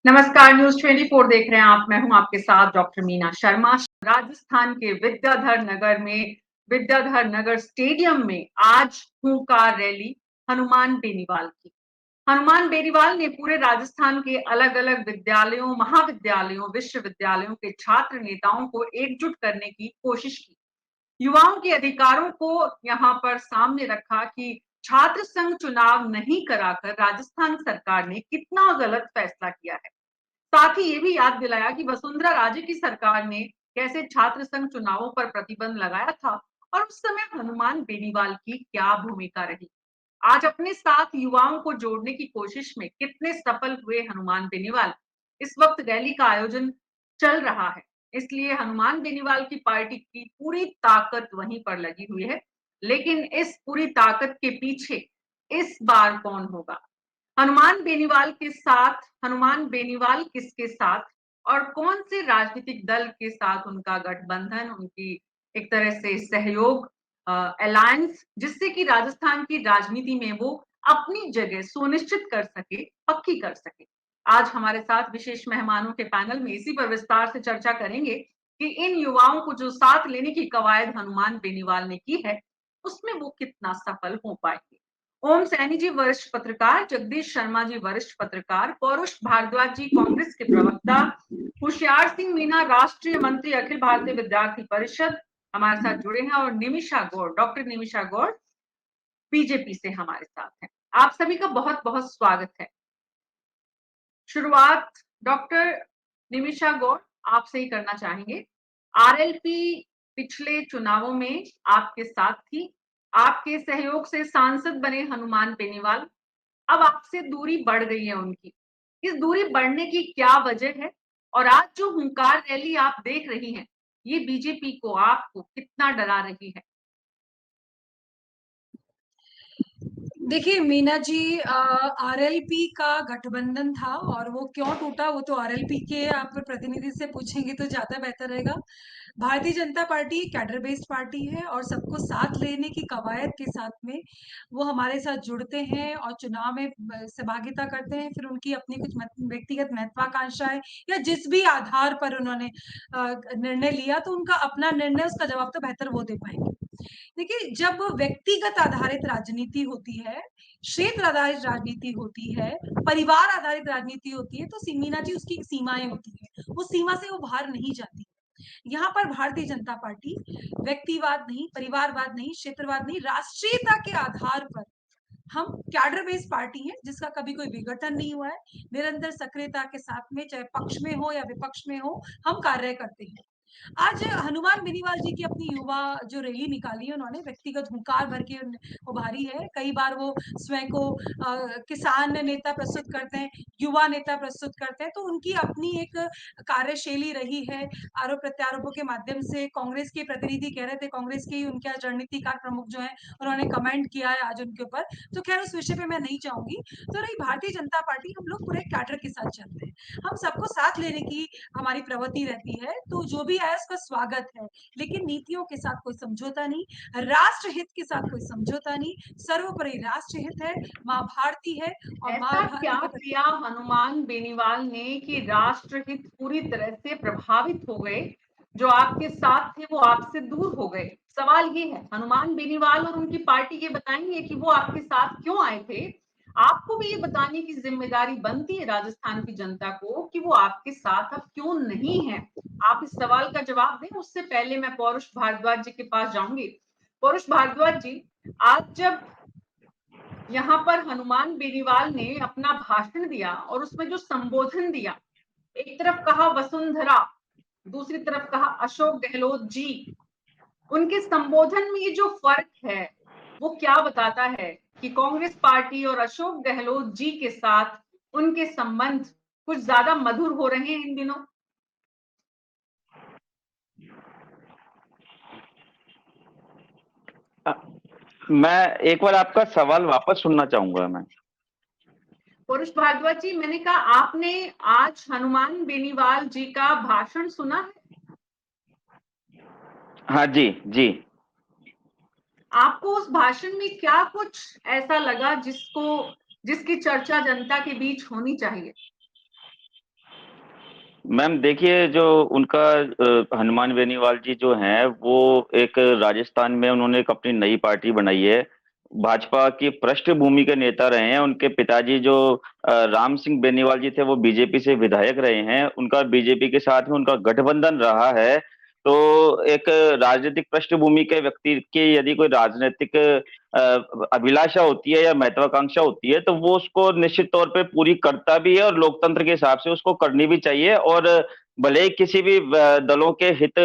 नमस्कार, न्यूज़ 24 देख रहे हैं आप। मैं हूं आपके साथ डॉक्टर मीना शर्मा। राजस्थान के विद्याधर नगर स्टेडियम में आज हुंकार रैली हनुमान बेनीवाल की। हनुमान बेनीवाल ने पूरे राजस्थान के अलग-अलग विद्यालयों, महाविद्यालयों, विश्वविद्यालयों के छात्र नेताओं को एकजुट करने की कोशिश की। युवाओं के अधिकारों को यहाँ पर सामने रखा कि छात्र संघ चुनाव नहीं कराकर राजस्थान सरकार ने कितना गलत फैसला किया है। साथ ही ये भी याद दिलाया कि वसुंधरा राजे की सरकार ने कैसे छात्र संघ चुनावों पर प्रतिबंध लगाया था और उस समय हनुमान बेनीवाल की क्या भूमिका रही। आज अपने साथ युवाओं को जोड़ने की कोशिश में कितने सफल हुए हनुमान बेनीवाल। इस वक्त रैली का आयोजन चल रहा है, इसलिए हनुमान बेनीवाल की पार्टी की पूरी ताकत वहीं पर लगी हुई है। लेकिन इस पूरी ताकत के पीछे इस बार कौन होगा? हनुमान बेनीवाल किसके साथ और कौन से राजनीतिक दल के साथ उनका गठबंधन, उनकी एक तरह से सहयोग, अलायंस, जिससे कि राजस्थान की राजनीति में वो अपनी जगह सुनिश्चित कर सके, पक्की कर सके। आज हमारे साथ विशेष मेहमानों के पैनल में इसी पर विस्तार से चर्चा करेंगे कि इन युवाओं को जो साथ लेने की कवायद हनुमान बेनीवाल ने की है, उसमें वो कितना सफल हो पाएंगे। ओम सैनी जी वरिष्ठ पत्रकार, जगदीश शर्मा जी वरिष्ठ पत्रकार, पौरुष भारद्वाज जी कांग्रेस के प्रवक्ता, होशियार सिंह मीना राष्ट्रीय मंत्री अखिल भारतीय विद्यार्थी परिषद हमारे साथ जुड़े हैं और डॉक्टर निमिषा गौड़ बीजेपी से हमारे साथ हैं। आप सभी का बहुत बहुत स्वागत है। शुरुआत डॉक्टर निमिषा गौड़ आपसे ही करना चाहेंगे। आरएलपी पिछले चुनावों में आपके साथ थी, आपके सहयोग से सांसद बने हनुमान बेनीवाल। अब आपसे दूरी बढ़ गई है उनकी। इस दूरी बढ़ने की क्या वजह है और आज जो हुंकार रैली आप देख रही हैं, ये बीजेपी को, आपको कितना डरा रही है? देखिए मीना जी, आरएलपी का गठबंधन था और वो क्यों टूटा वो तो आरएलपी के आप प्रतिनिधि से पूछेंगे तो ज्यादा बेहतर रहेगा। Bharatiya Janata party cadre based party है और सबको साथ लेने की कवायद के साथ में वो हमारे साथ जुड़ते हैं और चुनाव में सहभागिता करते हैं। फिर उनकी अपनी कुछ व्यक्तिगत महत्वाकांक्षाएं या जिस भी आधार पर उन्होंने निर्णय लिया तो उनका अपना निर्णय, उसका जवाब तो बेहतर वो दे पाएंगे। देखिए, जब व्यक्तिगत आधारित राजनीति होती है, क्षेत्र आधारित राजनीति होती है, परिवार आधारित राजनीति होती है, तो मीना जी उसकी सीमाएं होती है, उस सीमा से वो बाहर नहीं जाती। यहाँ पर भारतीय जनता पार्टी व्यक्तिवाद नहीं, परिवारवाद नहीं, क्षेत्रवाद नहीं, राष्ट्रीयता के आधार पर हम कैडर बेस्ड पार्टी है जिसका कभी कोई विघटन नहीं हुआ है। निरंतर सक्रियता के साथ में, चाहे पक्ष में हो या विपक्ष में हो, हम कार्य करते हैं। आज हनुमान बेनीवाल जी की अपनी युवा जो रैली निकाली है, उन्होंने व्यक्तिगत हुंकार भर के उभारी है। कई बार वो स्वयं को किसान नेता प्रस्तुत करते हैं, युवा नेता प्रस्तुत करते हैं, तो उनकी अपनी एक कार्यशैली रही है। आरोप प्रत्यारोपों के माध्यम से कांग्रेस के प्रतिनिधि कह रहे थे, कांग्रेस के ही उनके रणनीतिकार प्रमुख जो है उन्होंने कमेंट किया है आज उनके ऊपर, तो खैर उस विषय पे मैं नहीं चाहूंगी। तो रही भारतीय जनता पार्टी, हम लोग पूरे कैडर के साथ चलते हैं, हम सबको साथ लेने की हमारी प्रवृत्ति रहती है, तो जो भी आया उसका स्वागत है, लेकिन नीतियों के साथ कोई समझौता नहीं, राष्ट्र हित के साथ कोई समझौता नहीं। सर्वोपरि राष्ट्र हित है, माँ भारती है और माँ ऐसा क्या भारती के किया हनुमान बेनीवाल ने कि राष्ट्रहित पूरी तरह से प्रभावित हो गए? जो आपके साथ थे वो आपसे दूर हो गए। सवाल ये है, हनुमान बेनीवाल और उनकी पार्टी ये बताएंगे कि वो आपके साथ क्यों आए थे। आपको भी ये बताने की जिम्मेदारी बनती है राजस्थान की जनता को कि वो आपके साथ अब क्यों नहीं है। आप इस सवाल का जवाब दें, उससे पहले मैं पौरुष भारद्वाज जी के पास जाऊंगी। पौरुष भारद्वाज जी, आज जब यहाँ पर हनुमान बेनीवाल ने अपना भाषण दिया और उसमें जो संबोधन दिया, एक तरफ कहा वसुंधरा, दूसरी तरफ कहा अशोक गहलोत जी, उनके संबोधन में ये जो फर्क है वो क्या बताता है कि कांग्रेस पार्टी और अशोक गहलोत जी के साथ उनके संबंध कुछ ज्यादा मधुर हो रहे हैं इन दिनों? मैं एक बार आपका सवाल वापस सुनना चाहूंगा। मैं पौरुष भारद्वाज जी, मैंने कहा आपने आज हनुमान बेनीवाल जी का भाषण सुना है? हाँ जी जी। आपको उस भाषण में क्या कुछ ऐसा लगा जिसकी चर्चा जनता के बीच होनी चाहिए? मैम देखिए, जो उनका हनुमान बेनीवाल जी जो हैं, वो एक राजस्थान में उन्होंने एक अपनी नई पार्टी बनाई है। भाजपा की पृष्ठभूमि के नेता रहे हैं। उनके पिताजी जो राम सिंह बेनीवाल जी थे, वो बीजेपी से विधायक रहे हैं। उनका बीजेपी के साथ में उनका गठबंधन रहा है। तो एक राजनीतिक पृष्ठभूमि के व्यक्ति की यदि कोई राजनीतिक अभिलाषा होती है या महत्वाकांक्षा होती है, तो वो उसको निश्चित तौर पे पूरी करता भी है, और लोकतंत्र के हिसाब से उसको करनी भी चाहिए। और भले ही किसी भी दलों के हित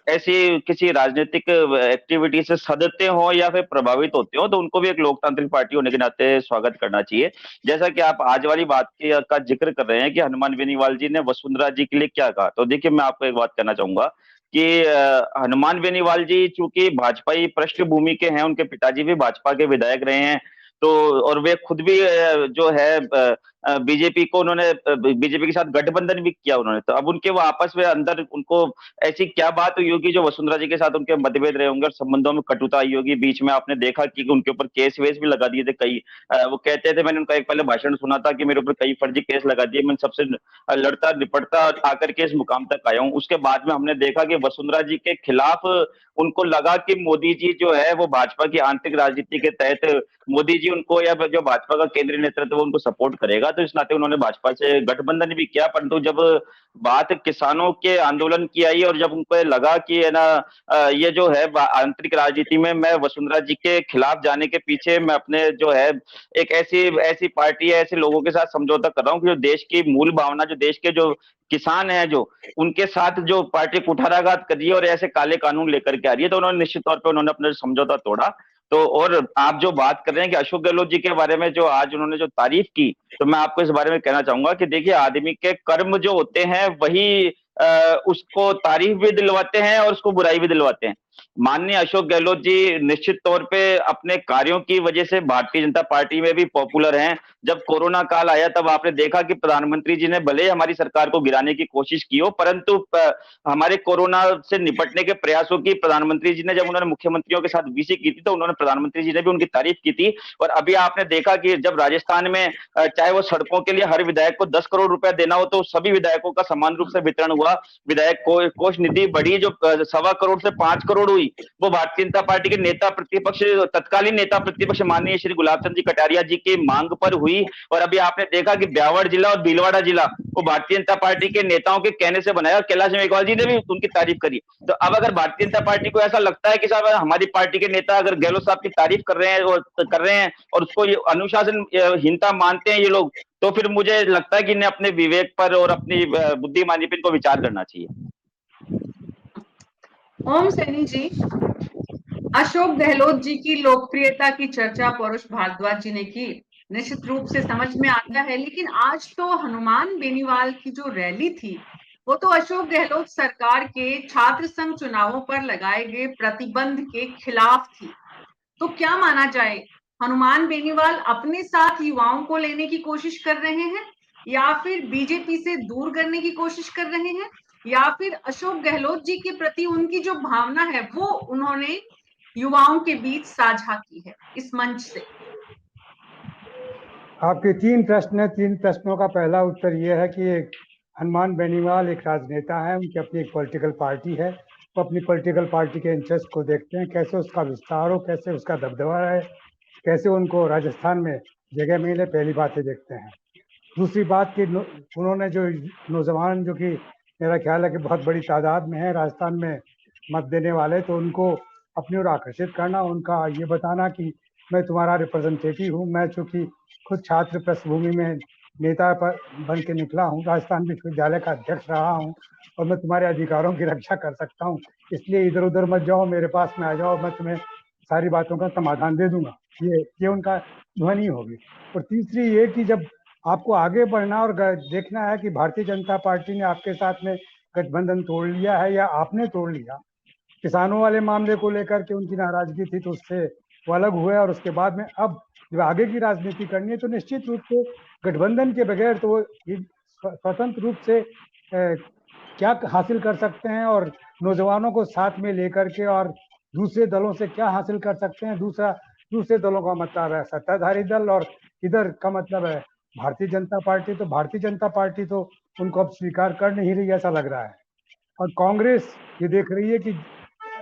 ऐसी किसी राजनीतिक एक्टिविटी से सदते हो या फिर प्रभावित होते हो, तो उनको भी एक लोकतांत्रिक पार्टी होने के नाते स्वागत करना चाहिए। जैसा कि आप आज वाली बात का जिक्र कर रहे हैं कि हनुमान बेनीवाल जी ने वसुंधरा जी के लिए क्या कहा, तो देखिए मैं आपको एक बात कहना चाहूंगा कि हनुमान बेनीवाल जी चूंकि भाजपाई पृष्ठभूमि के हैं, उनके पिताजी भी भाजपा के विधायक रहे हैं। तो और वे खुद भी जो है बीजेपी को उन्होंने बीजेपी के साथ गठबंधन भी किया उन्होंने। तो अब उनके वो आपस में अंदर उनको ऐसी क्या बात हुई होगी जो वसुंधरा जी के साथ उनके मतभेद रहे होंगे और संबंधों में कटुता आई होगी। बीच में आपने देखा कि उनके ऊपर केस वेस भी लगा दिए थे कई। वो कहते थे, मैंने उनका एक पहले भाषण सुना था कि मेरे ऊपर कई फर्जी केस लगा दिए, मैं सबसे लड़ता निपटता आकर के इस मुकाम तक आया हूँ। उसके बाद में हमने देखा कि वसुंधरा जी के खिलाफ उनको लगा कि मोदी जी जो है वो भाजपा की आंतरिक राजनीति के तहत मोदी जी उनको या जो भाजपा का केंद्रीय नेतृत्व उनको सपोर्ट करेगा, तो इस नाते उन्होंने भाजपा से गठबंधन भी किया। परंतु जब बात किसानों के आंदोलन की आई और जब उनको लगा कि है ना ये जो है आंतरिक राजनीति में मैं वसुंधरा जी के खिलाफ जाने के पीछे मैं अपने जो है एक ऐसी ऐसी पार्टी है, ऐसे लोगों के साथ समझौता कर रहा हूँ कि जो देश की मूल भावना, जो देश के जो किसान है, जो उनके साथ जो पार्टी कुठाराघात कर रही है और ऐसे काले कानून लेकर के आ रही है, तो उन्होंने निश्चित तौर पर उन्होंने अपना समझौता तोड़ा। तो और आप जो बात कर रहे हैं कि अशोक गहलोत जी के बारे में जो आज उन्होंने जो तारीफ की, तो मैं आपको इस बारे में कहना चाहूंगा कि देखिए, आदमी के कर्म जो होते हैं वही उसको तारीफ भी दिलवाते हैं और उसको बुराई भी दिलवाते हैं। माननीय अशोक गहलोत जी निश्चित तौर पे अपने कार्यों की वजह से भारतीय जनता पार्टी में भी पॉपुलर हैं। जब कोरोना काल आया तब आपने देखा कि प्रधानमंत्री जी ने भले ही हमारी सरकार को गिराने की कोशिश की हो, परंतु हमारे कोरोना से निपटने के प्रयासों की प्रधानमंत्री जी ने, जब उन्होंने मुख्यमंत्रियों के साथ वीसी की थी, तो उन्होंने प्रधानमंत्री जी ने भी उनकी तारीफ की थी। और अभी आपने देखा कि जब राजस्थान में चाहे वो सड़कों के लिए हर विधायक को 10 करोड़ रुपया देना हो, तो सभी विधायकों का समान रूप से वितरण हुआ। विधायक कोष निधि बढ़ी, जो 1.25 करोड़ से 5 करोड़ हुई, वो भारतीय जनता पार्टी के नेता प्रतिपक्ष, तत्कालीन नेता प्रतिपक्ष माननीय श्री गुलाब चंद जी कटारिया जी की मांग पर हुई। और अभी आपने देखा कि ब्यावर जिला और भीलवाड़ा जिला वो भारतीय जनता पार्टी के नेताओं के कहने से बनाया, और कैलाश मेघवाल जी ने भी उनकी तारीफ करी। तो अब अगर भारतीय जनता पार्टी को ऐसा लगता है कि साहब हमारी पार्टी के नेता अगर गहलोत साहब की तारीफ कर रहे हैं और उसको ये अनुशासनहीनता मानते हैं ये लोग, तो फिर मुझे लगता है कि इन्हें अपने विवेक पर और अपनी बुद्धिमानी पर इनको विचार करना चाहिए। ओम सैनी जी, अशोक गहलोत जी की लोकप्रियता की चर्चा परुष भारद्वाज जी ने की, निश्चित रूप से समझ में आता है। लेकिन आज तो हनुमान बेनीवाल की जो रैली थी वो तो अशोक गहलोत सरकार के छात्र संघ चुनावों पर लगाए गए प्रतिबंध के खिलाफ थी। तो क्या माना जाए, हनुमान बेनीवाल अपने साथ युवाओं को लेने की कोशिश कर रहे हैं, या फिर बीजेपी से दूर करने की कोशिश कर रहे हैं, या फिर अशोक गहलोत जी के प्रति उनकी जो भावना है वो उन्होंने युवाओं के बीच साझा की है इस मंच से? आपके 3 प्रश्न है। 3 प्रश्नों का पहला उत्तर यह है कि हनुमान बेनीवाल एक राजनेता है, उनकी अपनी एक पॉलिटिकल पार्टी है। वो अपनी पॉलिटिकल पार्टी के इंटरेस्ट को देखते हैं, कैसे उसका विस्तार हो, कैसे उसका दबदबा है, कैसे उनको राजस्थान में जगह मिले, पहली बातें देखते हैं। दूसरी बात कि उन्होंने जो नौजवान, जो कि मेरा ख्याल है कि बहुत बड़ी तादाद में है राजस्थान में मत देने वाले, तो उनको अपनी ओर आकर्षित करना, उनका ये बताना कि मैं तुम्हारा रिप्रेजेंटेटिव हूँ, मैं चूँकि खुद छात्र पृष्ठभूमि में नेता पर बन के निकला हूँ, राजस्थान विश्वविद्यालय का अध्यक्ष रहा हूँ, और मैं तुम्हारे अधिकारों की रक्षा कर सकता हूँ, इसलिए इधर उधर मत जाओ, मेरे पास में आ जाओ, मैं तुम्हें सारी बातों का समाधान दे दूंगा। ये उनका ध्वनि होगी। और तीसरी ये कि जब आपको आगे बढ़ना और देखना है कि भारतीय जनता पार्टी ने आपके साथ में गठबंधन तोड़ लिया है या आपने तोड़ लिया, किसानों वाले मामले को लेकर के उनकी नाराजगी थी तो उससे वो अलग हुए, और उसके बाद में अब जब आगे की राजनीति करनी है तो निश्चित रूप से गठबंधन के बगैर तो स्वतंत्र रूप से क्या हासिल कर सकते हैं, और नौजवानों को साथ में लेकर के और दूसरे दलों से क्या हासिल कर सकते हैं। दूसरे दलों का मतलब है सत्ताधारी दल, और इधर का मतलब है भारतीय जनता पार्टी तो उनको अब स्वीकार कर नहीं रही, ऐसा लग रहा है। और कांग्रेस ये देख रही है कि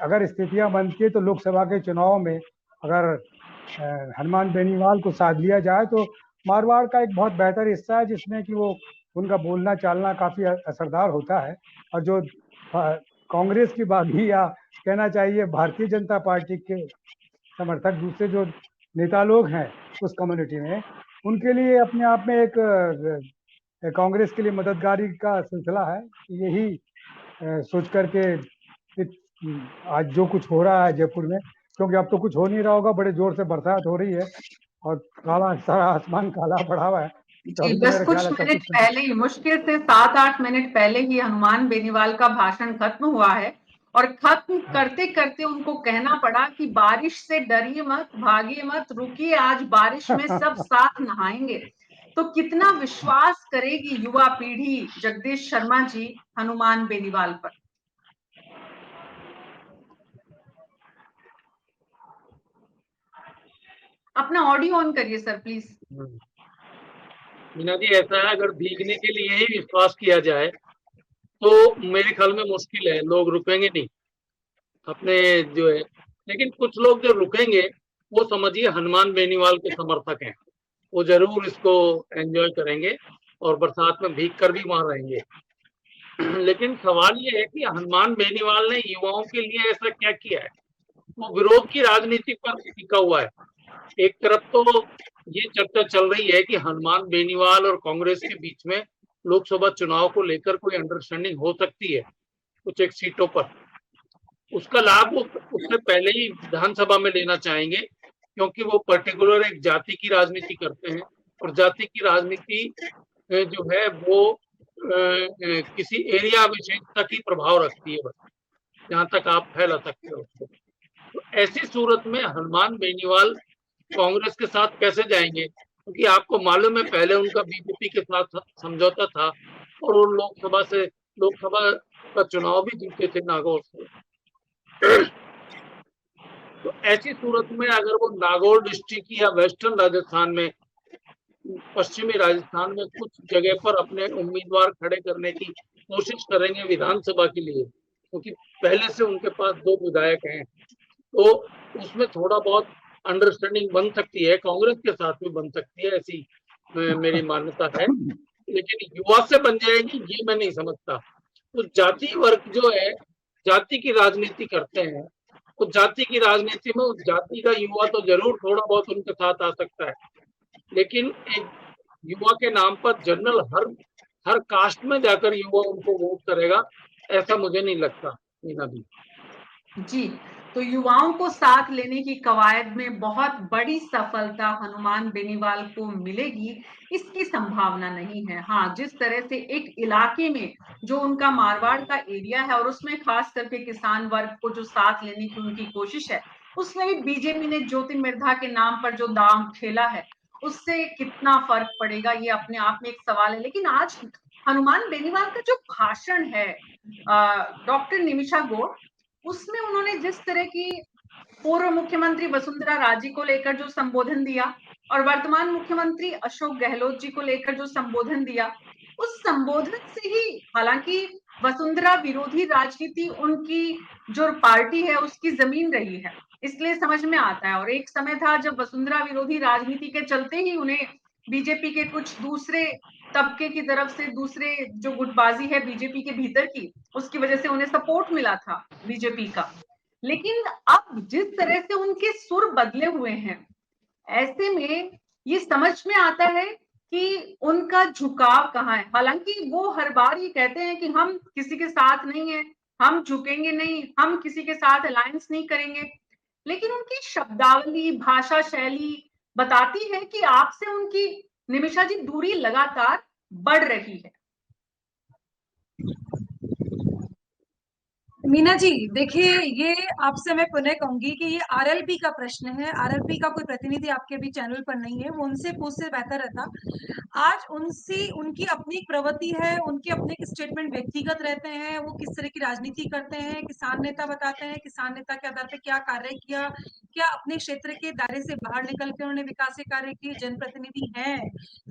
अगर स्थितियां बनती है तो लोकसभा के चुनाव में अगर हनुमान बेनीवाल को साध लिया जाए तो मारवाड़ का एक बहुत बेहतर हिस्सा है जिसमें कि वो उनका बोलना चालना काफी असरदार होता है। और जो कांग्रेस की बागी या कहना चाहिए भारतीय जनता पार्टी के समर्थक दूसरे जो नेता लोग हैं उस कम्युनिटी में, उनके लिए अपने आप में एक कांग्रेस के लिए मददगारी का सिलसिला है। यही सोच करके आज जो कुछ हो रहा है जयपुर में, क्योंकि अब तो कुछ हो नहीं रहा होगा, बड़े जोर से बरसात हो रही है और काला सारा आसमान काला पड़ा हुआ है, तो अभी तो बस मेरा कुछ ख्याल है सब मिनट कुछ पहले ही, मुश्किल से 7-8 मिनट पहले ही हनुमान बेनीवाल का भाषण खत्म हुआ है और खत्म करते करते उनको कहना पड़ा कि बारिश से डरिए मत, भागिए मत, रुकिए, आज बारिश में सब साथ नहाएंगे। तो कितना विश्वास करेगी युवा पीढ़ी जगदीश शर्मा जी हनुमान बेनीवाल पर? अपना ऑडियो ऑन करिए सर प्लीज। मीना जी, ऐसा है, अगर भीगने के लिए ही विश्वास किया जाए तो मेरे ख्याल में मुश्किल है, लोग रुकेंगे नहीं अपने जो है। लेकिन कुछ लोग जो रुकेंगे वो समझिए हनुमान बेनीवाल के समर्थक हैं, वो जरूर इसको एंजॉय करेंगे और बरसात में भीग कर भी वहां रहेंगे। लेकिन सवाल ये है कि हनुमान बेनीवाल ने युवाओं के लिए ऐसा क्या किया है? वो विरोध की राजनीति पर टिका हुआ है। एक तरफ तो ये चर्चा चल रही है कि हनुमान बेनीवाल और कांग्रेस के बीच में लोकसभा चुनाव को लेकर कोई अंडरस्टैंडिंग हो सकती है कुछ एक सीटों पर। उसका लाभ वो उससे पहले ही विधानसभा में लेना चाहेंगे, क्योंकि वो पर्टिकुलर एक जाति की राजनीति करते हैं और जाति की राजनीति जो है वो किसी एरिया विशेष तक ही प्रभाव रखती है, बस जहां तक आप फैला सकते हो उसको। तो ऐसी सूरत में हनुमान बेनीवाल कांग्रेस के साथ कैसे जाएंगे? क्योंकि आपको मालूम है पहले उनका बीजेपी के साथ समझौता था और वो लोकसभा का चुनाव भी जीते थे नागौर से। तो ऐसी सूरत में अगर वो नागौर डिस्ट्रिक्ट या वेस्टर्न राजस्थान में, पश्चिमी राजस्थान में कुछ जगह पर अपने उम्मीदवार खड़े करने की कोशिश करेंगे विधानसभा के लिए, क्योंकि पहले से उनके पास 2 विधायक हैं, तो उसमें थोड़ा बहुत अंडरस्टैंडिंग बन सकती है, कांग्रेस के साथ भी बन सकती है, ऐसी मेरी मान्यता है। लेकिन युवा से बन जाएगी ये मैं नहीं समझता। तो जाति वर्ग जो है जाति की राजनीति करते हैं, तो जाति की राजनीति में उस जाति का युवा तो जरूर थोड़ा बहुत उनके साथ आ सकता है, लेकिन एक युवा के नाम पर जनरल हर कास्ट में जाकर युवा उनको वोट करेगा, ऐसा मुझे नहीं लगता मीना जी, तो युवाओं को साथ लेने की कवायद में बहुत बड़ी सफलता हनुमान बेनीवाल को मिलेगी, इसकी संभावना नहीं है। हाँ, जिस तरह से एक इलाके में जो उनका मारवाड़ का एरिया है और उसमें खास करके किसान वर्ग को जो साथ लेने की उनकी कोशिश है, उसमें भी बीजेपी ने ज्योति मिर्धा के नाम पर जो दांव खेला है, उससे कितना फर्क पड़ेगा ये अपने आप में एक सवाल है। लेकिन आज हनुमान बेनीवाल का जो भाषण है डॉक्टर निमिषा गौड़, उसमें उन्होंने जिस तरह की पूर्व मुख्यमंत्री वसुंधरा राजे को लेकर जो संबोधन दिया और वर्तमान मुख्यमंत्री अशोक गहलोत जी को लेकर जो संबोधन दिया, उस संबोधन से ही, हालांकि वसुंधरा विरोधी राजनीति उनकी जो पार्टी है उसकी जमीन रही है, इसलिए समझ में आता है। और एक समय था जब वसुंधरा विरोधी राजनीति के चलते ही उन्हें बीजेपी के कुछ दूसरे तबके की तरफ से, दूसरे जो गुटबाजी है बीजेपी के भीतर की, उसकी वजह से उन्हें सपोर्ट मिला था बीजेपी का। लेकिन अब जिस तरह से उनके सुर बदले हुए हैं, ऐसे में ये समझ में आता है कि उनका झुकाव कहाँ है। हालांकि वो हर बार ये कहते हैं कि हम किसी के साथ नहीं है, हम झुकेंगे नहीं, हम किसी के साथ अलायंस नहीं करेंगे, लेकिन उनकी शब्दावली, भाषा शैली बताती है कि आपसे उनकी, निमिषा जी, दूरी लगातार बढ़ रही है। मीना जी, देखिए, ये आपसे मैं पुनः कहूंगी कि ये आरएलपी का प्रश्न है। आरएलपी का कोई प्रतिनिधि आपके भी चैनल पर नहीं है, वो उनसे पूछते बेहतर रहता। आज उनसे उनकी अपनी एक प्रवृत्ति है, उनके अपने एक स्टेटमेंट व्यक्तिगत रहते हैं, वो किस तरह की राजनीति करते हैं, किसान नेता बताते हैं, किसान नेता के आधार पे क्या कार्य किया, क्या अपने क्षेत्र के दायरे से बाहर निकल के उन्होंने विकास के कार्य किए। जनप्रतिनिधि हैं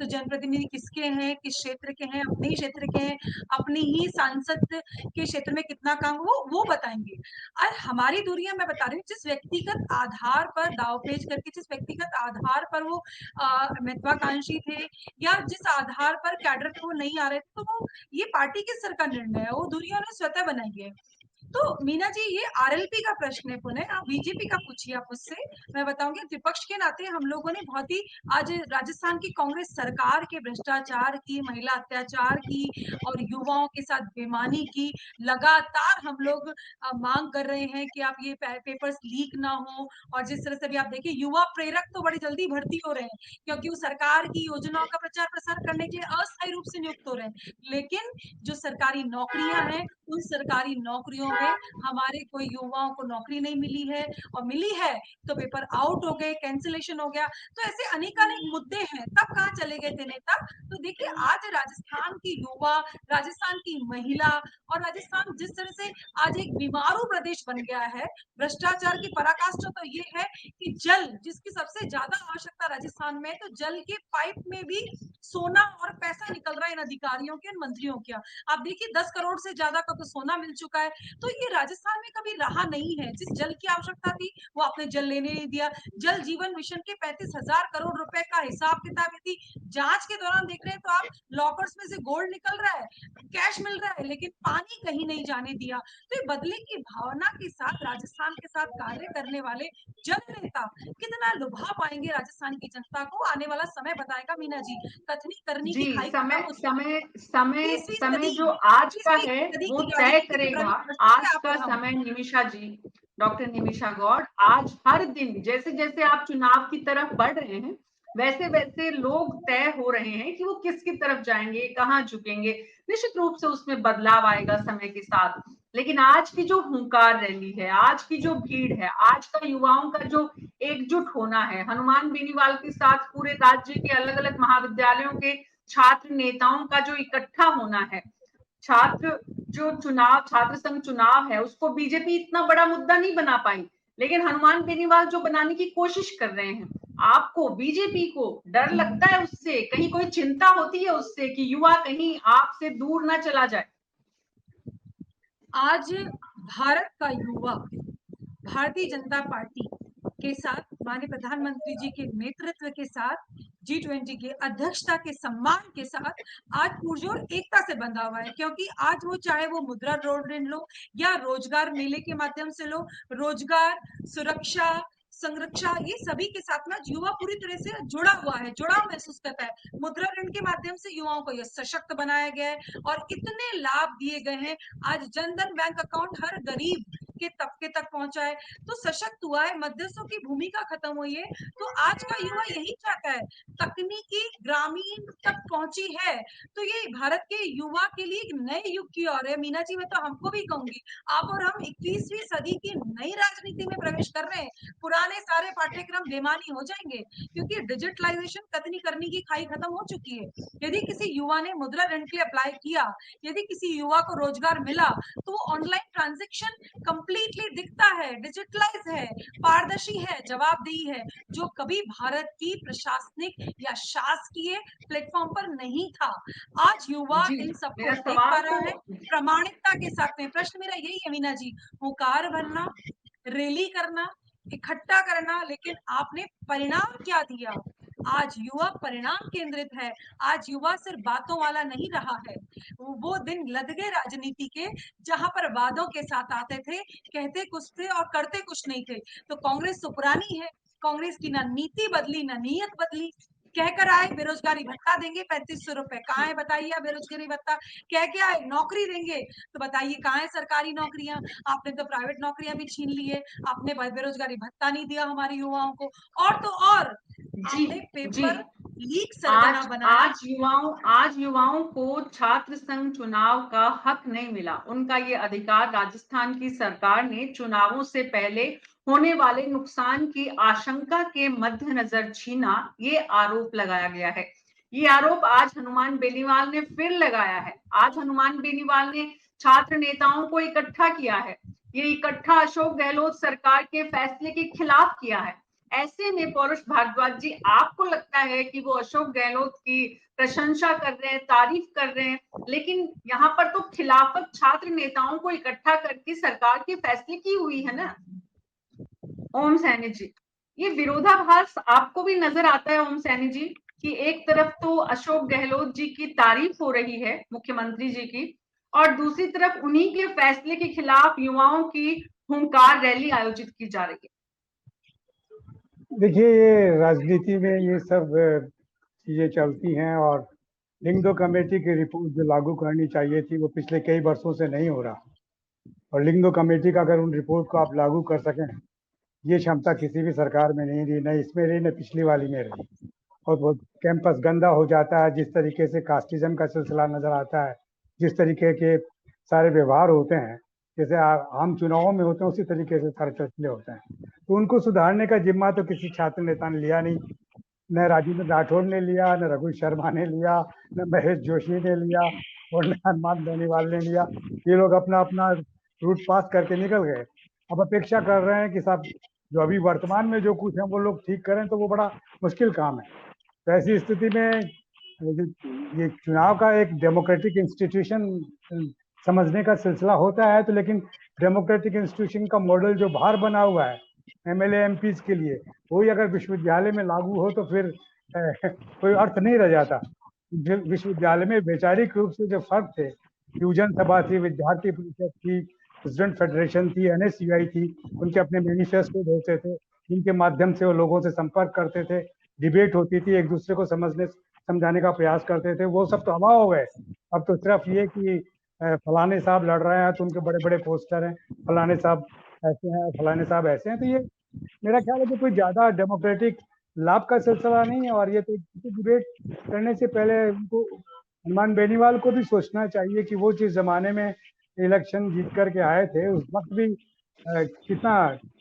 तो जनप्रतिनिधि किसके हैं, किस क्षेत्र के हैं, अपने ही क्षेत्र के हैं, अपनी ही सांसद के क्षेत्र में कितना काम वो बताएंगे। और हमारी दूरियां मैं बता रही हूँ, जिस व्यक्तिगत आधार पर दावपेच करके, जिस व्यक्तिगत आधार पर वो महत्वाकांक्षी थे, या जिस आधार पर कैडर पे वो नहीं आ रहे थे, तो वो ये पार्टी के स्तर का निर्णय है, वो दूरियां उन्होंने स्वतः बनाई है। तो मीना जी, ये आरएलपी का प्रश्न है। पुनः आप बीजेपी का पूछिए, आप उससे। मैं बताऊंगी, विपक्ष के नाते हम लोगों ने बहुत ही आज राजस्थान की कांग्रेस सरकार के भ्रष्टाचार की, महिला अत्याचार की और युवाओं के साथ बेईमानी की लगातार हम लोग मांग कर रहे हैं कि आप ये पेपर्स लीक ना हो। और जिस तरह से भी आप देखिए, युवा प्रेरक तो बड़ी जल्दी भर्ती हो रहे हैं, क्योंकि वो सरकार की योजनाओं का प्रचार प्रसार करने के लिए अस्थायी रूप से नियुक्त हो रहे हैं। लेकिन जो सरकारी नौकरियां हैं, उन सरकारी नौकरियों में हमारे कोई युवाओं को नौकरी नहीं मिली है, और मिली है तो पेपर आउट हो गए, कैंसिलेशन हो गया। तो ऐसे अनेकानेक मुद्दे हैं, तब कहाँ चले गए थे नेता। तो देखिए, आज राजस्थान की युवा, राजस्थान की महिला, और राजस्थान जिस तरह से आज एक बीमारू प्रदेश बन गया है, भ्रष्टाचार की पराकाष्ठा तो ये है कि जल, जिसकी सबसे ज्यादा आवश्यकता राजस्थान में है, तो जल के पाइप में भी सोना और पैसा निकल रहा है इन अधिकारियों के, इन मंत्रियों के। आप देखिए, 10 करोड़ से ज्यादा का तो सोना मिल चुका है। तो ये राजस्थान में कभी रहा नहीं है। जिस जल की आवश्यकता थी, वो आपने जल लेने नहीं दिया। जल जीवन मिशन के 35,000 करोड़ रुपए का हिसाब किताब यदि जांच के दौरान देख रहे हैं, तो आप लॉकर्स में से गोल्ड निकल रहा है, कैश मिल रहा है, लेकिन पानी कहीं नहीं जाने दिया। तो ये बदले की भावना के साथ राजस्थान के साथ कार्य करने वाले जननेता कितना लुभा पाएंगे राजस्थान की जनता को, आने वाला समय बताएगा। मीना जी, कथनी करनी जी, की खाई खत्म समय हो चुकी समय है। समय 20वीं समय सदी जो आज का 21वीं है सदी वो की तय राजनीति में करेगा। प्रवेश कर चुके आज हैं आप का और हम। समय, निमिषा जी, डॉक्टर निमिषा गौड़, आज हर दिन जैसे जैसे आप चुनाव की तरफ बढ़ रहे हैं, वैसे वैसे लोग तय हो रहे हैं कि वो किसकी तरफ जाएंगे, कहाँ झुकेंगे। निश्चित रूप से उसमें बदलाव आएगा समय के साथ। लेकिन आज की जो हुंकार रैली है, आज की जो भीड़ है, आज का युवाओं का जो एकजुट होना है, हनुमान बेनीवाल के साथ पूरे राज्य के अलग अलग महाविद्यालयों के छात्र नेताओं का जो इकट्ठा होना है, छात्र जो चुनाव, छात्र संघ चुनाव है, उसको बीजेपी इतना बड़ा मुद्दा नहीं बना पाई, लेकिन हनुमान बेनीवाल जो बनाने की कोशिश कर रहे हैं। आपको, बीजेपी को डर लगता है उससे, कहीं कोई चिंता होती है उससे कि युवा कहीं आपसे दूर ना चला जाए? आज भारत का युवा भारतीय जनता पार्टी के साथ, माननीय प्रधानमंत्री जी के नेतृत्व के साथ, G20 के अध्यक्षता के सम्मान के साथ आज पुरजोर एकता से बंधा हुआ है। क्योंकि आज वो, चाहे वो मुद्रा ऋण लो या रोजगार मेले के माध्यम से लो, रोजगार, सुरक्षा, संरक्षा, ये सभी के साथ में युवा पूरी तरह से जुड़ा हुआ है, जुड़ाव महसूस करता है। मुद्रा ऋण के माध्यम से युवाओं को यह सशक्त बनाया गया है और इतने लाभ दिए गए हैं। आज जनधन बैंक अकाउंट हर गरीब के तबके तक पहुंचा है, तो सशक्त हुआ है, मध्यस्थों की भूमिका खत्म हुई है। तो आज का युवा यही चाहता है, तकनीकी ग्रामीण तक पहुंची है। तो ये भारत के युवा के लिए एक नए युग की ओर है। मीना जी, मैं तो हमको भी कहूंगी, आप और हम 21वीं सदी की नई राजनीति में प्रवेश कर रहे हैं। पुराने सारे पाठ्यक्रम बेमानी हो जाएंगे, क्योंकि डिजिटलाइजेशन, कतनी करनी की खाई खत्म हो चुकी है। यदि किसी युवा ने मुद्रा ऋण के लिए अप्लाई किया, यदि किसी युवा को रोजगार मिला, तो वो ऑनलाइन ट्रांजेक्शन कंप्लीटली दिखता है, डिजिटलाइज है, पारदर्शी है, जवाबदेही है, जो कभी भारत की प्रशासनिक या शासकीय प्लेटफॉर्म पर नहीं था। आज युवा जी, इन सबको मेरा देख पा सवाल रहा है तो प्रामाणिकता के साथ में। प्रश्न मेरा यही है मीना जी, हुंकार भरना, रैली करना, इकट्ठा करना, लेकिन आपने परिणाम क्या दिया। आज युवा परिणाम केंद्रित है। आज युवा सिर्फ बातों वाला नहीं रहा है। वो दिन लद गए राजनीति के, जहां पर वादों के साथ आते थे, कहते कुछ थे और करते कुछ नहीं थे। तो कांग्रेस तो पुरानी है, कांग्रेस की ना नीति बदली ना नीयत बदली। कहकर आए बेरोजगारी भत्ता देंगे 3500 रुपए, कहाँ है बताइए बेरोजगारी भत्ता। कह के आए नौकरी देंगे, तो बताइए कहाँ है सरकारी नौकरियां। आपने तो प्राइवेट नौकरियां भी छीन ली है, आपने बेरोजगारी भत्ता नहीं दिया हमारे युवाओं को, और तो और जी, आपने जी, पेपर लीग सरगना बनाया। आज युवाओं को छात्र संघ चुनाव का हक नहीं मिला। उनका ये अधिकार राजस्थान की सरकार ने चुनावों से पहले होने वाले नुकसान की आशंका के मद्देनजर छीना, ये आरोप लगाया गया है। ये आरोप आज हनुमान बेनीवाल ने फिर लगाया है। आज हनुमान बेनीवाल ने छात्र नेताओं को इकट्ठा किया है। ये इकट्ठा अशोक गहलोत सरकार के फैसले के खिलाफ किया है। ऐसे में पौरुष भारद्वाज जी, आपको लगता है कि वो अशोक गहलोत की प्रशंसा कर रहे हैं, तारीफ कर रहे हैं, लेकिन यहाँ पर तो खिलाफत छात्र नेताओं को इकट्ठा करके सरकार के फैसले की हुई है ना। ओम सैनी जी, ये विरोधाभास आपको भी नजर आता है ओम सैनी जी, कि एक तरफ तो अशोक गहलोत जी की तारीफ हो रही है, मुख्यमंत्री जी की, और दूसरी तरफ उन्हीं के फैसले के खिलाफ युवाओं की हुंकार रैली आयोजित की जा रही है। देखिए, ये राजनीति में ये सब चीजें चलती हैं, और लिंग दो कमेटी की रिपोर्ट जो लागू करनी चाहिए थी वो पिछले कई वर्षों से नहीं हो रहा। और लिंग दो कमेटी का अगर उन रिपोर्ट को आप लागू कर सकें, ये क्षमता किसी भी सरकार में नहीं रही, न इसमें रही न पिछली वाली में रही। और वो कैंपस गंदा हो जाता है, जिस तरीके से कास्टिज्म का सिलसिला नजर आता है, जिस तरीके के सारे व्यवहार होते हैं, जैसे आम चुनावों में होते हैं उसी तरीके से सारे चर्चे होते हैं। तो उनको सुधारने का जिम्मा तो किसी छात्र नेता ने लिया नहीं, न राजेंद्र राठौड़ ने लिया, न रघु शर्मा ने लिया, न महेश जोशी ने लिया, और न हनुमान बेनीवाल ने लिया। ये लोग अपना अपना रूट पास करके निकल गए। अब अपेक्षा कर रहे हैं कि साहब जो अभी वर्तमान में जो कुछ है वो लोग ठीक करें, तो वो बड़ा मुश्किल काम है। तो ऐसी स्थिति में ये चुनाव का एक डेमोक्रेटिक इंस्टीट्यूशन समझने का सिलसिला होता है, तो लेकिन डेमोक्रेटिक इंस्टीट्यूशन का मॉडल जो बाहर बना हुआ है एमएलए एमपीज के लिए, वही अगर विश्वविद्यालय में लागू हो तो फिर कोई अर्थ नहीं रह जाता। विश्वविद्यालय में वैचारिक रूप से जो फर्क थे, यूजन सभा थी, विद्यार्थी परिषद थी, स्टूडेंट फेडरेशन थी, एनएसयूआई थी, उनके अपने मैनिफेस्टो होते थे, जिनके माध्यम से वो लोगों से संपर्क करते थे, डिबेट होती थी, एक दूसरे को समझाने का प्रयास करते थे, वो सब तो हवा हो गए। अब तो सिर्फ ये कि फलाने साहब लड़ रहे हैं तो उनके बड़े बड़े पोस्टर हैं, फलाने साहब ऐसे हैं, फलाने साहब ऐसे हैं। तो ये मेरा ख्याल है कि कोई ज्यादा डेमोक्रेटिक लाभ का सिलसिला नहीं है। और ये तो डिबेट करने से पहले उनको, हनुमान बेनीवाल को भी सोचना चाहिए कि वो जिस जमाने में इलेक्शन जीत करके आए थे, उस वक्त भी कितना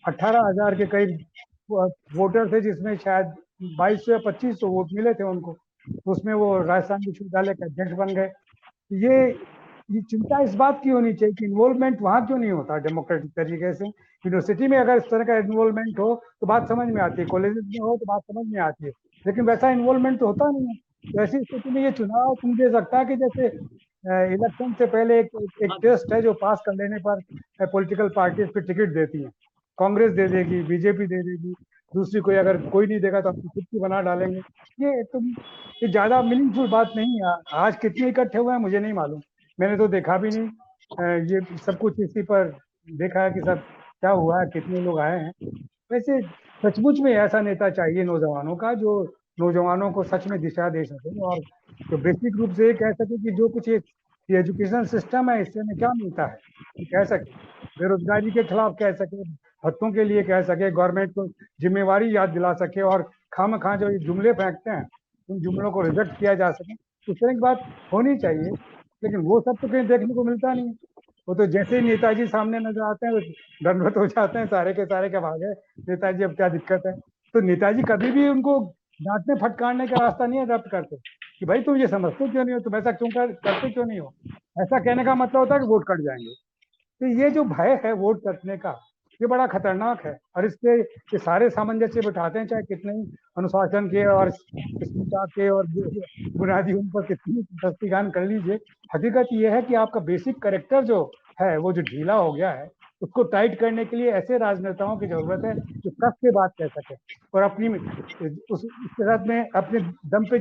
18,000 के करीब वोटर थे, जिसमें शायद 2200 या 2500 वोट मिले थे उनको। उसमें वो राजस्थान विश्वविद्यालय के अध्यक्ष बन गए। ये चिंता इस बात की होनी चाहिए कि इन्वॉल्वमेंट वहाँ क्यों नहीं होता डेमोक्रेटिक तरीके से। यूनिवर्सिटी में अगर इस तरह का इन्वॉल्वमेंट हो तो बात समझ में आती है, कॉलेजेस में हो तो बात समझ में आती है, लेकिन वैसा इन्वॉल्वमेंट तो होता नहीं है। तो ऐसी स्थिति में ये चुनाव तुम दे सकता है कि जैसे इलेक्शन से पहले एक टेस्ट है जो पास कर लेने पर पॉलिटिकल पार्टी फिर टिकट देती है, कांग्रेस दे देगी, बीजेपी दे देगी, दूसरी कोई अगर कोई नहीं देगा तो अपनी खुद की बना डालेंगे। ये ज्यादा मीनिंगफुल बात नहीं है। आज कितने इकट्ठे हुए हैं मुझे नहीं मालूम, मैंने तो देखा भी नहीं। ये सब कुछ इसी पर देखा है कि सब क्या हुआ है, कितने लोग आए हैं। वैसे सचमुच में ऐसा नेता चाहिए नौजवानों का, जो नौजवानों को सच में दिशा दे सके, और जो बेसिक रूप से ये कह सके कि जो कुछ ये एजुकेशन सिस्टम है इससे हमें क्या मिलता है, ये कह सके, बेरोजगारी के खिलाफ कह सके, भत्तों के लिए कह सके, गवर्नमेंट को जिम्मेवारी याद दिला सके, और खामखा जो ये जुमले फेंकते हैं उन जुमलों को रिजेक्ट किया जा सके, उस तरह की बात होनी चाहिए। लेकिन वो सब तो कहीं देखने को मिलता नहीं। वो तो जैसे ही नेताजी सामने नजर आते हैं तो दंडवत हो जाते हैं, सारे के भागे, नेताजी अब क्या दिक्कत है। तो नेताजी कभी भी उनको डांटने फटकारने का रास्ता नहीं अडॉप्ट करते कि भाई तुम ये समझते क्यों नहीं हो, तुम ऐसा क्यों करते क्यों नहीं हो। ऐसा कहने का मतलब होता है कि वोट कट जाएंगे। तो ये जो भय है वोट कटने का, ये बड़ा खतरनाक है। और इसके ये सारे सामंजस्य बिठाते हैं, चाहे कितने ही अनुशासन के और स्मिता के और बुनियादी उन पर कितनी दस्तिगान कर लीजिए, हकीकत ये है कि आपका बेसिक कैरेक्टर जो है वो जो ढीला हो गया है, उसको टाइट करने के लिए ऐसे राजनेताओं की जरूरत है जो कस के बात कह सके और अपनी उस तरह में अपने दम पे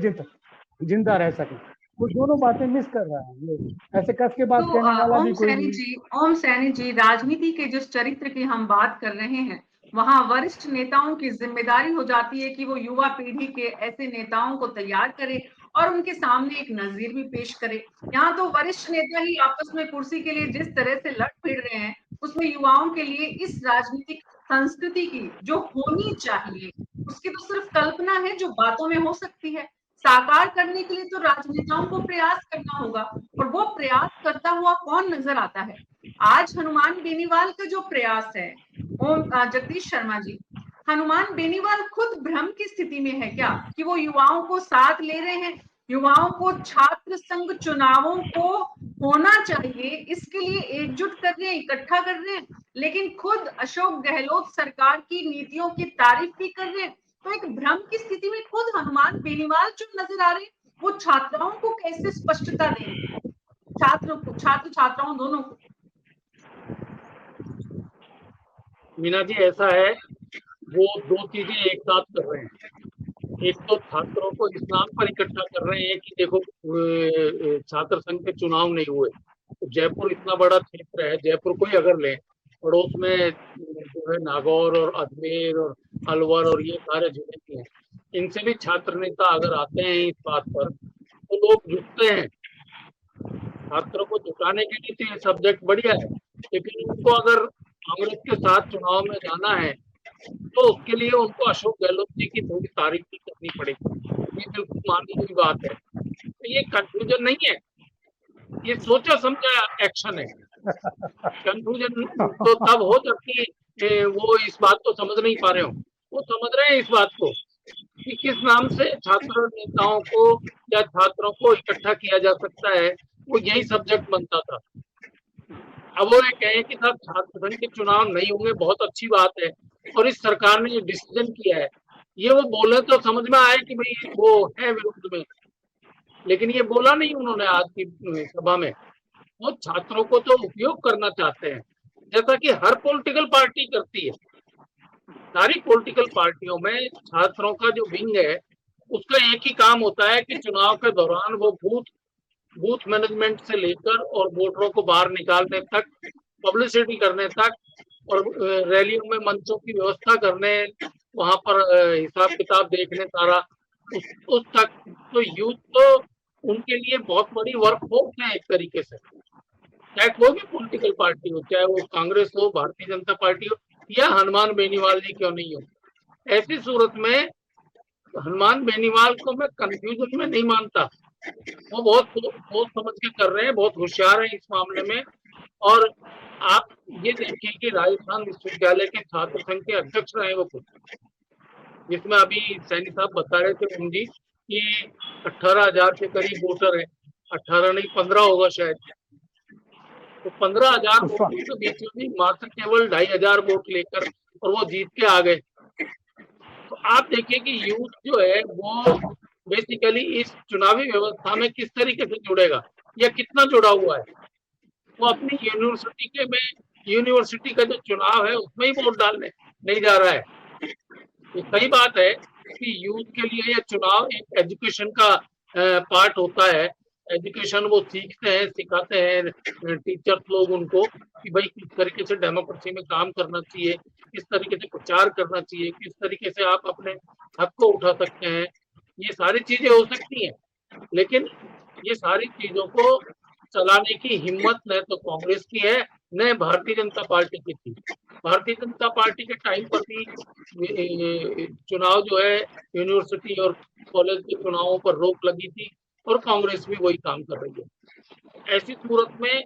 जिंदा रह सके। वो दोनों बातें मिस कर रहा है। ये ऐसे कस के बात कहने वाला भी कोई नहीं। ओम सैनी जी, राजनीति के जिस चरित्र की हम बात कर रहे हैं, वहां वरिष्ठ नेताओं की जिम्मेदारी हो जाती है कि वो युवा पीढ़ी के ऐसे नेताओं को तैयार करे और उनके सामने एक नजीर भी पेश करे। यहाँ तो वरिष्ठ नेता ही आपस में कुर्सी के लिए जिस तरह से लड़ भिड़ रहे हैं, उसमें युवाओं के लिए इस राजनीतिक संस्कृति की जो होनी चाहिए उसकी तो सिर्फ कल्पना है जो बातों में हो सकती है। साकार करने के लिए तो राजनेताओं को प्रयास करना होगा, और वो प्रयास करता हुआ कौन नजर आता है? आज हनुमान बेनीवाल का जो प्रयास है, जगदीश शर्मा जी, हनुमान बेनीवाल खुद भ्रम की स्थिति में है क्या कि वो युवाओं को साथ ले रहे हैं, युवाओं को छात्र संघ चुनावों को होना चाहिए इसके लिए एकजुट कर रहे हैं, इकट्ठा कर रहे हैं, लेकिन खुद अशोक गहलोत सरकार की नीतियों की तारीफ भी कर रहे हैं। तो एक भ्रम की स्थिति में खुद हनुमान बेनीवाल जो नजर आ रहे हैं, वो छात्राओं को कैसे स्पष्टता देंगे, छात्र छात्राओं दोनों को? मीना जी, ऐसा है, वो दो चीजें एक साथ कर रहे हैं। एक तो छात्रों को इस नाम पर इकट्ठा कर रहे हैं कि देखो छात्र संघ के चुनाव नहीं हुए, तो जयपुर इतना बड़ा क्षेत्र है, जयपुर को ही अगर लें, पड़ोस में जो है नागौर और अजमेर और अलवर और ये सारे जिले भी हैं, इनसे भी छात्र नेता अगर आते हैं इस बात पर तो लोग जुटते हैं। छात्रों को जुटाने के लिए तो ये सब्जेक्ट बढ़िया है, लेकिन उनको अगर कांग्रेस के साथ चुनाव में जाना है तो उसके लिए उनको अशोक गहलोत जी की थोड़ी तारीफ भी करनी पड़ेगी। ये बिल्कुल मानने की बात है। तो ये कंफ्यूजन नहीं है, ये सोचा समझा एक्शन है। कंफ्यूजन तो तब हो जबकि वो इस बात को समझ नहीं पा रहे हो। वो समझ रहे हैं इस बात को कि किस नाम से छात्र नेताओं को या छात्रों को इकट्ठा किया जा सकता है, वो यही सब्जेक्ट बनता था। अब वो ये कहें कि साहब छात्र संघ के चुनाव नहीं होंगे, बहुत अच्छी बात है, और इस सरकार ने ये डिसीजन किया है, ये वो बोले तो समझ में आए कि भाई वो है विरुद्ध में, लेकिन ये बोला नहीं उन्होंने आज की सभा में। वो छात्रों को तो उपयोग करना चाहते हैं, जैसा कि हर पॉलिटिकल पार्टी करती है। सारी पॉलिटिकल पार्टियों में छात्रों का जो विंग है उसका एक ही काम होता है कि चुनाव के दौरान वो बूथ मैनेजमेंट से लेकर और वोटरों को बाहर निकालने तक, पब्लिसिटी करने तक, और रैलियों में मंचों की व्यवस्था करने, वहां पर हिसाब किताब देखने, सारा उस तक। तो यूथ तो उनके लिए बहुत बड़ी वर्कफोर्स है एक तरीके से, चाहे कोई भी पॉलिटिकल पार्टी हो, चाहे वो कांग्रेस हो, भारतीय जनता पार्टी हो, या हनुमान बेनीवाल जी क्यों नहीं हो। ऐसी सूरत में हनुमान बेनीवाल को मैं कंफ्यूजन में नहीं मानता। वो बहुत सोच समझ के कर रहे हैं, बहुत होशियार है इस मामले में। और आप ये देखिए कि राजस्थान विश्वविद्यालय के छात्र संघ के अध्यक्ष रहे वो खुद, जिसमें अभी सैनी साहब बता रहे थे उन जी कि 18,000 के करीब वोटर है, 18 नहीं 15 होगा शायद। तो 15,000 वोटों के बीच में मात्र केवल 2,500 वोट लेकर और वो जीत के आ गए। तो आप देखिए कि यूथ जो है वो बेसिकली इस चुनावी व्यवस्था में किस तरीके से जुड़ेगा या कितना जुड़ा हुआ है। वो अपनी यूनिवर्सिटी का जो चुनाव है उसमें ही वोट डालने नहीं जा रहा है। तो सही बात है कि यूथ के लिए ये चुनाव एक एजुकेशन का पार्ट होता है। एजुकेशन वो सीखते हैं, सिखाते हैं टीचर्स लोग उनको कि भाई किस तरीके से डेमोक्रेसी में काम करना चाहिए, किस तरीके से प्रचार करना चाहिए, किस तरीके से आप अपने हक को उठा सकते हैं। ये सारी चीजें हो सकती हैं, लेकिन ये सारी चीजों को चलाने की हिम्मत न तो कांग्रेस की है न भारतीय जनता पार्टी की थी। भारतीय जनता पार्टी के टाइम पर भी चुनाव जो है यूनिवर्सिटी और कॉलेज के चुनावों पर रोक लगी थी और कांग्रेस भी वही काम कर रही है। ऐसी सूरत में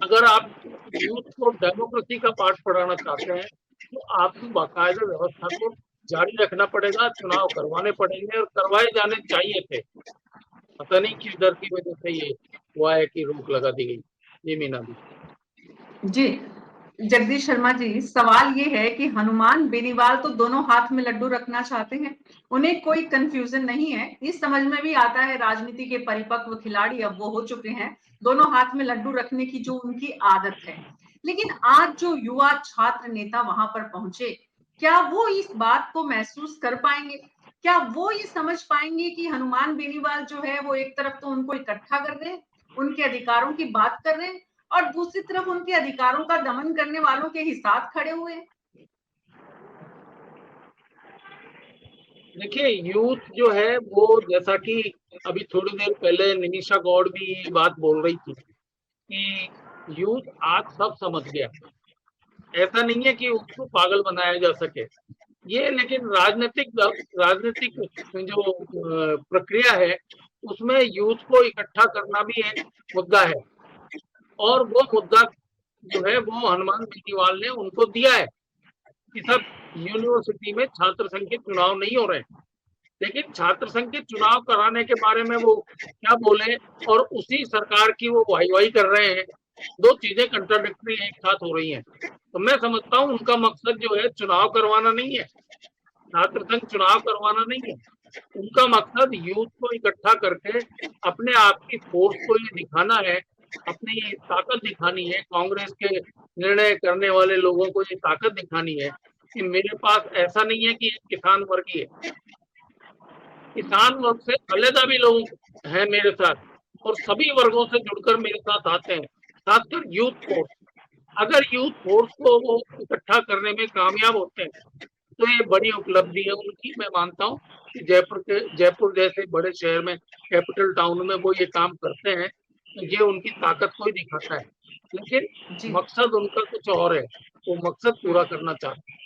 अगर आप यूथ को डेमोक्रेसी का पाठ पढ़ाना चाहते हैं तो आपको बाकायदा व्यवस्था को जारी रखना पड़ेगा, चुनाव करवाने पड़ेंगे और करवाए जाने चाहिए थे। पता नहीं किस डर की वजह से ये हुआ है कि रोक लगा दी गई। ये मीना जी जगदीश शर्मा जी, सवाल ये है कि हनुमान बेनीवाल तो दोनों हाथ में लड्डू रखना चाहते हैं, उन्हें कोई कंफ्यूजन नहीं है। इस समझ में भी आता है राजनीति के परिपक्व खिलाड़ी अब वो हो चुके हैं, दोनों हाथ में लड्डू रखने की जो उनकी आदत है। लेकिन आज जो युवा छात्र नेता वहां पर पहुंचे, क्या वो इस बात को महसूस कर पाएंगे? क्या वो ये समझ पाएंगे कि हनुमान बेनीवाल जो है वो एक तरफ तो उनको इकट्ठा कर रहे हैं, उनके अधिकारों की बात कर रहे हैं, और दूसरी तरफ उनके अधिकारों का दमन करने वालों के ही साथ खड़े हुए हैं? देखिए, यूथ जो है वो, जैसा कि अभी थोड़ी देर पहले निमिषा गौड़ भी ये बात बोल रही थी कि यूथ आज सब समझ गया। ऐसा नहीं है कि उसको पागल बनाया जा सके। ये लेकिन राजनीतिक जो प्रक्रिया है उसमें यूथ को इकट्ठा करना भी एक मुद्दा है, और वो मुद्दा जो है वो हनुमान बेनीवाल ने उनको दिया है कि सब यूनिवर्सिटी में छात्र संघ के चुनाव नहीं हो रहे हैं, लेकिन छात्र संघ के चुनाव कराने के बारे में वो क्या बोले और उसी सरकार की वो वाही कर रहे हैं। दो चीजें कंट्राडिक्टरी एक साथ हो रही हैं। तो मैं समझता हूँ उनका मकसद जो है चुनाव करवाना नहीं है, छात्र संघ चुनाव करवाना नहीं है, उनका मकसद यूथ को इकट्ठा करके अपने आप की फोर्स को ये दिखाना है, अपनी ताकत दिखानी है, कांग्रेस के निर्णय करने वाले लोगों को ये ताकत दिखानी है कि मेरे पास ऐसा नहीं है कि किसान वर्ग ही है, किसान वर्ग से अलग भी लोग हैं मेरे साथ, और सभी वर्गों से जुड़कर मेरे साथ आते हैं, खासकर यूथ फोर्स। अगर यूथ फोर्स को वो इकट्ठा करने में कामयाब होते हैं तो ये बड़ी उपलब्धि है उनकी। मैं मानता हूँ कि जयपुर जैसे बड़े शहर में, कैपिटल टाउन में वो ये काम करते हैं, तो ये उनकी ताकत को ही दिखाता है, लेकिन मकसद उनका कुछ और है, वो मकसद पूरा करना चाहते हैं।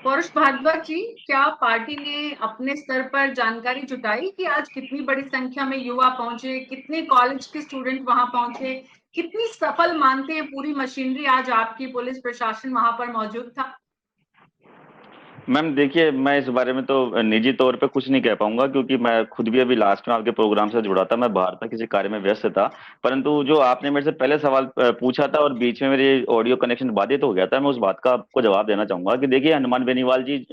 पौरुष भारद्वाज जी, क्या पार्टी ने अपने स्तर पर जानकारी जुटाई कि आज कितनी बड़ी संख्या में युवा पहुंचे, कितने कॉलेज के स्टूडेंट वहां पहुंचे, कितनी सफल मानते हैं पूरी मशीनरी आज आपकी पुलिस प्रशासन वहां पर मौजूद था? मैम देखिए, मैं इस बारे में तो निजी तौर पे कुछ नहीं कह पाऊंगा, क्योंकि मैं खुद भी अभी लास्ट में आपके प्रोग्राम से जुड़ा था, मैं बाहर था, किसी कार्य में व्यस्त था। परंतु जो आपने मेरे से पहले सवाल पूछा था और बीच में मेरे ऑडियो कनेक्शन बाधित हो गया था, मैं उस बात का आपको जवाब देना चाहूंगा कि देखिए, हनुमान बेनीवाल जी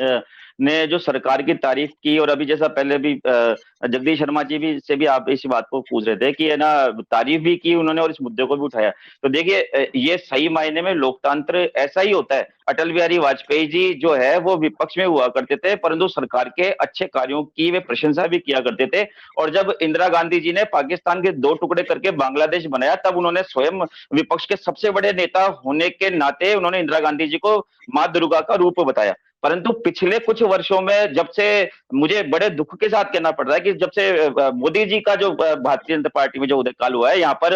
ने जो सरकार की तारीफ की, और अभी जैसा पहले भी जगदीश शर्मा जी भी से भी आप इसी बात को पूछ रहे थे कि है ना, तारीफ भी की उन्होंने और इस मुद्दे को भी उठाया। तो देखिए, ये सही मायने में लोकतंत्र ऐसा ही होता है। अटल बिहारी वाजपेयी जी जो है वो विपक्ष में हुआ करते थे, परंतु सरकार के अच्छे कार्यों की वे प्रशंसा भी किया करते थे। और जब इंदिरा गांधी जी ने पाकिस्तान के 2 टुकड़े करके बांग्लादेश बनाया, तब उन्होंने स्वयं विपक्ष के सबसे बड़े नेता होने के नाते उन्होंने इंदिरा गांधी जी को मां दुर्गा का रूप बताया। परंतु पिछले कुछ वर्षों में, जब से मुझे बड़े दुख के साथ कहना पड़ रहा है कि जब से मोदी जी का जो भारतीय जनता पार्टी में जो उदय काल हुआ है, यहाँ पर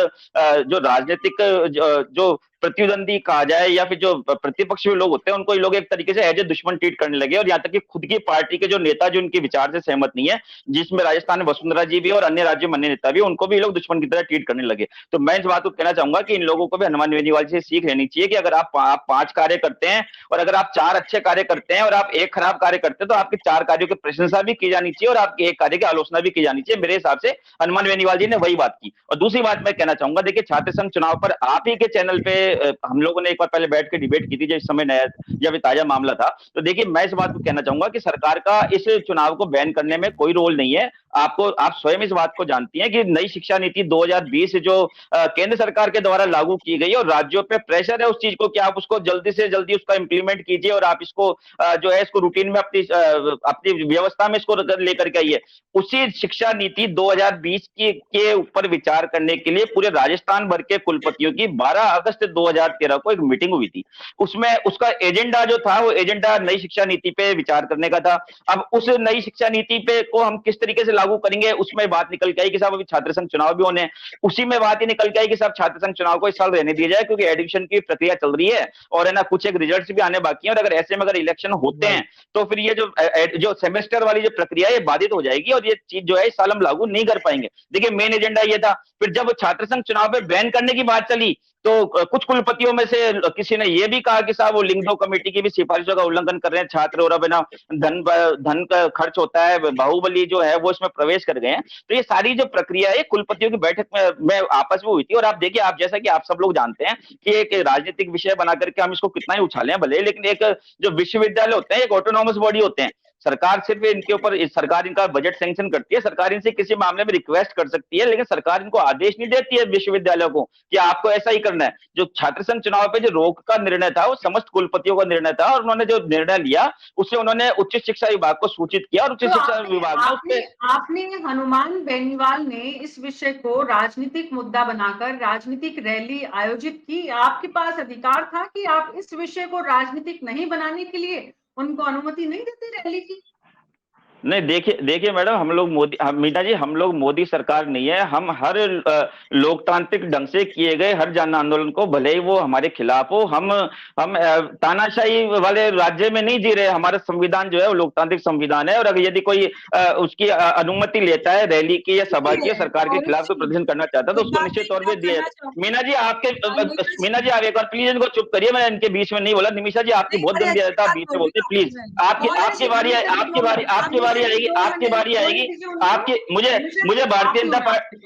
जो राजनीतिक जो प्रतिद्वंदी कहा जाए या फिर जो प्रतिपक्ष में लोग होते हैं, उनको ये लोग एक तरीके से एज ए दुश्मन ट्रीट करने लगे, और यहाँ तक कि खुद की पार्टी के जो नेता जो उनके विचार से सहमत नहीं है, जिसमें राजस्थान में वसुंधरा जी भी और अन्य राज्यों में अन्य नेता भी, उनको भी लोग दुश्मन की तरह ट्रीट करने लगे। तो मैं इस बात को कहना चाहूंगा कि इन लोगों को भी हनुमान बेनीवाल से सीख लेनी चाहिए कि अगर आप 5 कार्य करते हैं और अगर आप 4 अच्छे कार्य करते हैं और आप 1 खराब कार्य करते हैं, तो आपके 4 कार्यों की प्रशंसा भी की जानी चाहिए और आपके 1 कार्य की आलोचना भी की जानी चाहिए। मेरे हिसाब से हनुमान बेनीवाल जी ने वही बात की। और दूसरी बात मैं कहना चाहूंगा, देखिए, छात्र संघ चुनाव पर आप ही के चैनल पे हम लोगों ने एक बार पहले बैठ के डिबेट की थी, जो इस समय नया या ताजा मामला था। तो देखिए, मैं इस बात को कहना चाहूंगा कि सरकार का इस चुनाव को बैन करने में कोई रोल नहीं है। आप स्वयं इस बात को जानती हैं कि नई शिक्षा नीति 2020 जो केंद्र सरकार के द्वारा लागू की गई, और राज्यों पे प्रेशर है उस चीज को कि आप उसको जल्दी से जल्दी उसका इंप्लीमेंट कीजिए और आप इसको जो है इसको रूटीन में अपनी व्यवस्था में इसको लेकर के आइए। उसी शिक्षा नीति 2020 के ऊपर विचार करने के लिए पूरे राजस्थान भर के कुलपतियों की 12 अगस्त 2013 को एक मीटिंग हुई थी। उसमें उसका एजेंडा जो था, वो एजेंडा नई शिक्षा नीति पे विचार करने का था। अब उस नई शिक्षा नीति पे को हम किस तरीके से लागू करेंगे, उसमें बात निकल के आई कि साहब अभी छात्र संघ चुनाव भी होने, उसी में बात ही निकल के आई कि साहब छात्र संघ चुनाव को इस साल रहने दिया जाए, क्योंकि एडमिशन की प्रक्रिया चल रही है और है ना, कुछ एक रिजल्ट्स भी आने बाकी है, और अगर ऐसे में अगर इलेक्शन होते हैं तो फिर ये जो सेमेस्टर वाली जो प्रक्रिया है बाधित हो जाएगी और ये चीज जो है इस साल हम लागू नहीं कर पाएंगे। देखिए, मेन एजेंडा ये था। फिर जब छात्र संघ चुनाव पे बैन करने की बात चली, तो कुछ कुलपतियों में से किसी ने ये भी कहा कि साहब वो लिंग दो कमेटी की भी सिफारिशों का उल्लंघन कर रहे हैं छात्र, और अब ना धन का खर्च होता है, बाहुबली जो है वो इसमें प्रवेश कर गए हैं। तो ये सारी जो प्रक्रिया है कुलपतियों की बैठक में आपस में हुई थी। और आप देखिए, आप जैसा कि आप सब लोग जानते हैं कि एक राजनीतिक विषय बना करके हम इसको कितना ही उछाले भले, लेकिन एक जो विश्वविद्यालय होते हैं एक ऑटोनॉमस बॉडी होते हैं। सरकार सिर्फ इनके ऊपर, सरकार इनका बजट सैंक्शन करती है, सरकार इनसे किसी मामले में रिक्वेस्ट कर सकती है, लेकिन सरकार इनको आदेश नहीं देती है विश्वविद्यालयों को कि आपको ऐसा ही करना है। जो छात्र संघ चुनाव पे जो रोक का निर्णय था वो समस्त कुलपतियों का निर्णय था, और उन्होंने जो निर्णय लिया उससे उन्होंने उच्च शिक्षा विभाग को सूचित किया, और उच्च शिक्षा विभाग ने आपने हनुमान बेनीवाल ने इस विषय को राजनीतिक मुद्दा बनाकर राजनीतिक रैली आयोजित की। आपके पास अधिकार था कि आप इस विषय को राजनीतिक नहीं बनाने के लिए उनको अनुमति नहीं देते रैली की? नहीं, देखिए मैडम, मीना जी, हम लोग मोदी सरकार नहीं है। हम हर लोकतांत्रिक ढंग से किए गए हर जन आंदोलन को, भले ही वो हमारे खिलाफ हो, हम तानाशाही वाले राज्य में नहीं जी रहे। हमारा संविधान जो है वो लोकतांत्रिक संविधान है, और अगर यदि कोई उसकी अनुमति लेता है रैली की या सभा की, सरकार के खिलाफ कोई प्रदर्शन करना चाहता है, तो उसको निश्चित तौर पर दिया जाता है। मीना जी आप एक बार प्लीज इनको चुप करिए, मैंने इनके बीच में नहीं बोला। निमिषा जी, आपकी बहुत गंदी आदत है, आप बीच में बोलते, प्लीज। आपकी बारी है, आपकी बारी आएगी, आपकी बारी आएगी। आपकी मुझे भारतीय जनता पार्टी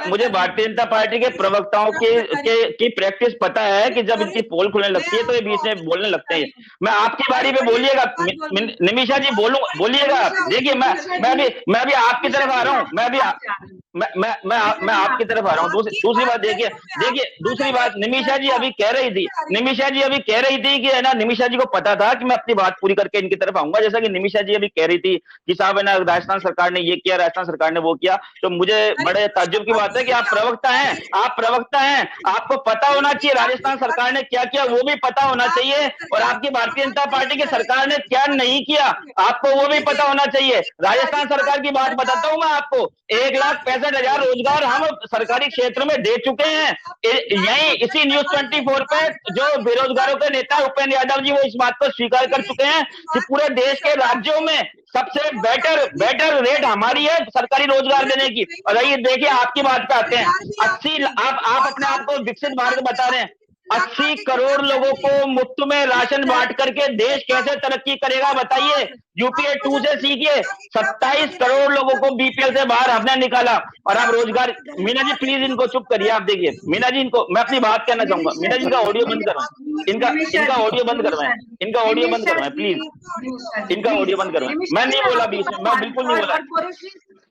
मुझे भारतीय जनता पार्टी के प्रवक्ताओं की प्रैक्टिस पता है कि जब इनकी पोल खुलने लगती है तो ये बीच में बोलने लगते हैं। मैं आपकी बारी पे बोलिएगा निमिषा जी, बोलिएगा आप। देखिए मैं अभी आपकी तरफ आ रहा हूँ, मैं आपकी तरफ आ रहा हूँ। दूसरी बात देखिए, दूसरी बात निमिषा जी अभी कह रही थी कि है ना, निमिषा जी को पता था कि मैं अपनी बात पूरी करके इनकी तरफ आऊंगा। जैसा कि निमिषा जी अभी कह रही थी कि साहब है ना, राजस्थान सरकार ने ये किया, राजस्थान सरकार ने वो किया, तो मुझे बड़े ताज्जुब की बात है कि आप प्रवक्ता हैं, आपको पता होना चाहिए राजस्थान सरकार ने क्या किया, वो भी पता होना चाहिए, और आपकी भारतीय जनता पार्टी की सरकार ने क्या नहीं किया, आपको वो भी पता होना चाहिए। राजस्थान सरकार की बात बताता हूं मैं आपको, 1,65,000 रोजगार हम सरकारी क्षेत्र में दे चुके हैं। यही इसी न्यूज 24 पे जो बेरोजगारों के नेता उपेंद्र यादव जी, वो इस बात को स्वीकार कर चुके हैं कि पूरे देश के राज्यों में सबसे बेटर रेट हमारी है सरकारी रोजगार देने की। और ये देखिए, आपकी बात पे आते हैं, 80 आप अपने आप को विकसित भारत बता रहे हैं। 80 करोड़ लोगों को मुफ्त में राशन बांट करके देश कैसे तरक्की करेगा बताइए। यूपीए 2 से सीखिए, 27 करोड़ लोगों को बीपीएल से बाहर हमने निकाला, और आप रोजगार। मीना जी प्लीज इनको चुप करिए, आप देखिए मीना जी, इनको मैं अपनी बात कहना चाहूंगा। मीना जी, इनका ऑडियो बंद करवाएं, इनका ऑडियो बंद करवाएं, प्लीज इनका ऑडियो बंद करवाएं। मैं नहीं बोला बीच में, मैं बिल्कुल नहीं बोला।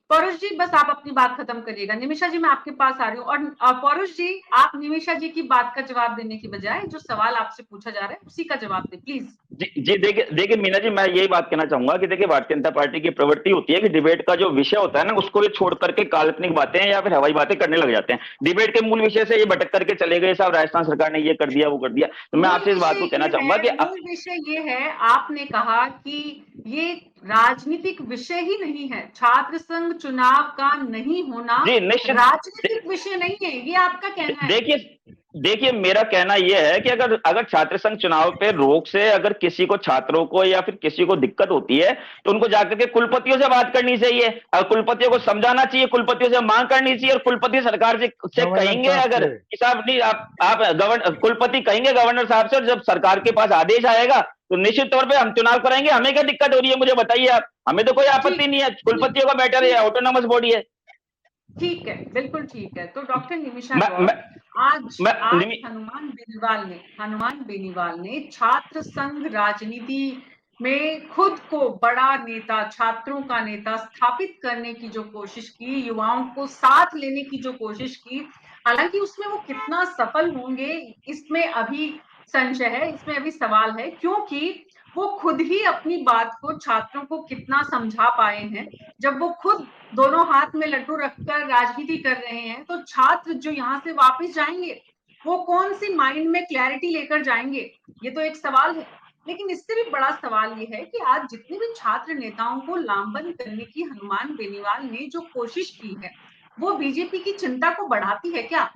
पौरुष जी, बस आप अपनी बात खत्म करिएगा। निमिषा जी, मैं आपके पास आ रही हूँ, और पौरुष जी, आप निमिषा जी की बात का जवाब देने की बजाय जो सवाल आपसे पूछा जा रहा है उसी का जवाब दें प्लीज। जी देखिए मीना जी, मैं यही बात कहना चाहूंगा कि देखिए, भारतीय जनता पार्टी की प्रवृत्ति होती है कि डिबेट का जो विषय होता है ना, उसको ये छोड़ करके काल्पनिक बातें या फिर हवाई बातें करने लग जाते हैं। डिबेट के मूल विषय से ये भटक करके चले गए, साहब राजस्थान सरकार ने ये कर दिया, वो कर दिया। तो मैं आपसे इस बात को कहना चाहूंगा कि मूल विषय ये है, आपने कहा कि ये राजनीतिक विषय ही नहीं है, छात्र संघ चुनाव का नहीं होना राजनीतिक विषय नहीं है, ये आपका कहना है। देखिए मेरा कहना यह है कि अगर छात्र संघ चुनाव पे रोक से अगर किसी को, छात्रों को या फिर किसी को दिक्कत होती है, तो उनको जाकर के कुलपतियों से बात करनी चाहिए, और कुलपतियों को समझाना चाहिए, कुलपतियों से मांग करनी चाहिए, और कुलपति सरकार से कहेंगे, अगर साहब नहीं आप कुलपति कहेंगे गवर्नर साहब से, और जब सरकार के पास आदेश आएगा तो निश्चित तौर पे हम चुनाव कराएंगे। हमें क्या दिक्कत हो रही है मुझे बताइए आप, हमें तो कोई आपत्ति नहीं है, कुलपतियों का मैटर है, ऑटोनॉमस बॉडी है। ठीक है, बिल्कुल ठीक है। तो डॉक्टर निमिषा आज हनुमान बेनीवाल ने छात्र संघ राजनीति में खुद को बड़ा नेता, छात्रों का नेता स्थापित करने की जो कोशिश की, युवाओं को साथ लेने की जो कोशिश की, हालांकि उसमें वो कितना सफल होंगे इसमें अभी संशय है, इसमें अभी सवाल है, क्योंकि वो खुद ही अपनी बात को छात्रों को कितना समझा पाए हैं। जब वो खुद दोनों हाथ में लड्डू रखकर राजनीति कर रहे हैं, तो छात्र जो यहाँ से वापस जाएंगे वो कौन सी माइंड में क्लैरिटी लेकर जाएंगे, ये तो एक सवाल है। लेकिन इससे भी बड़ा सवाल ये है कि आज जितने भी छात्र नेताओं को लामबंद करने की हनुमान बेनीवाल ने जो कोशिश की है, वो बीजेपी की चिंता को बढ़ाती है क्या?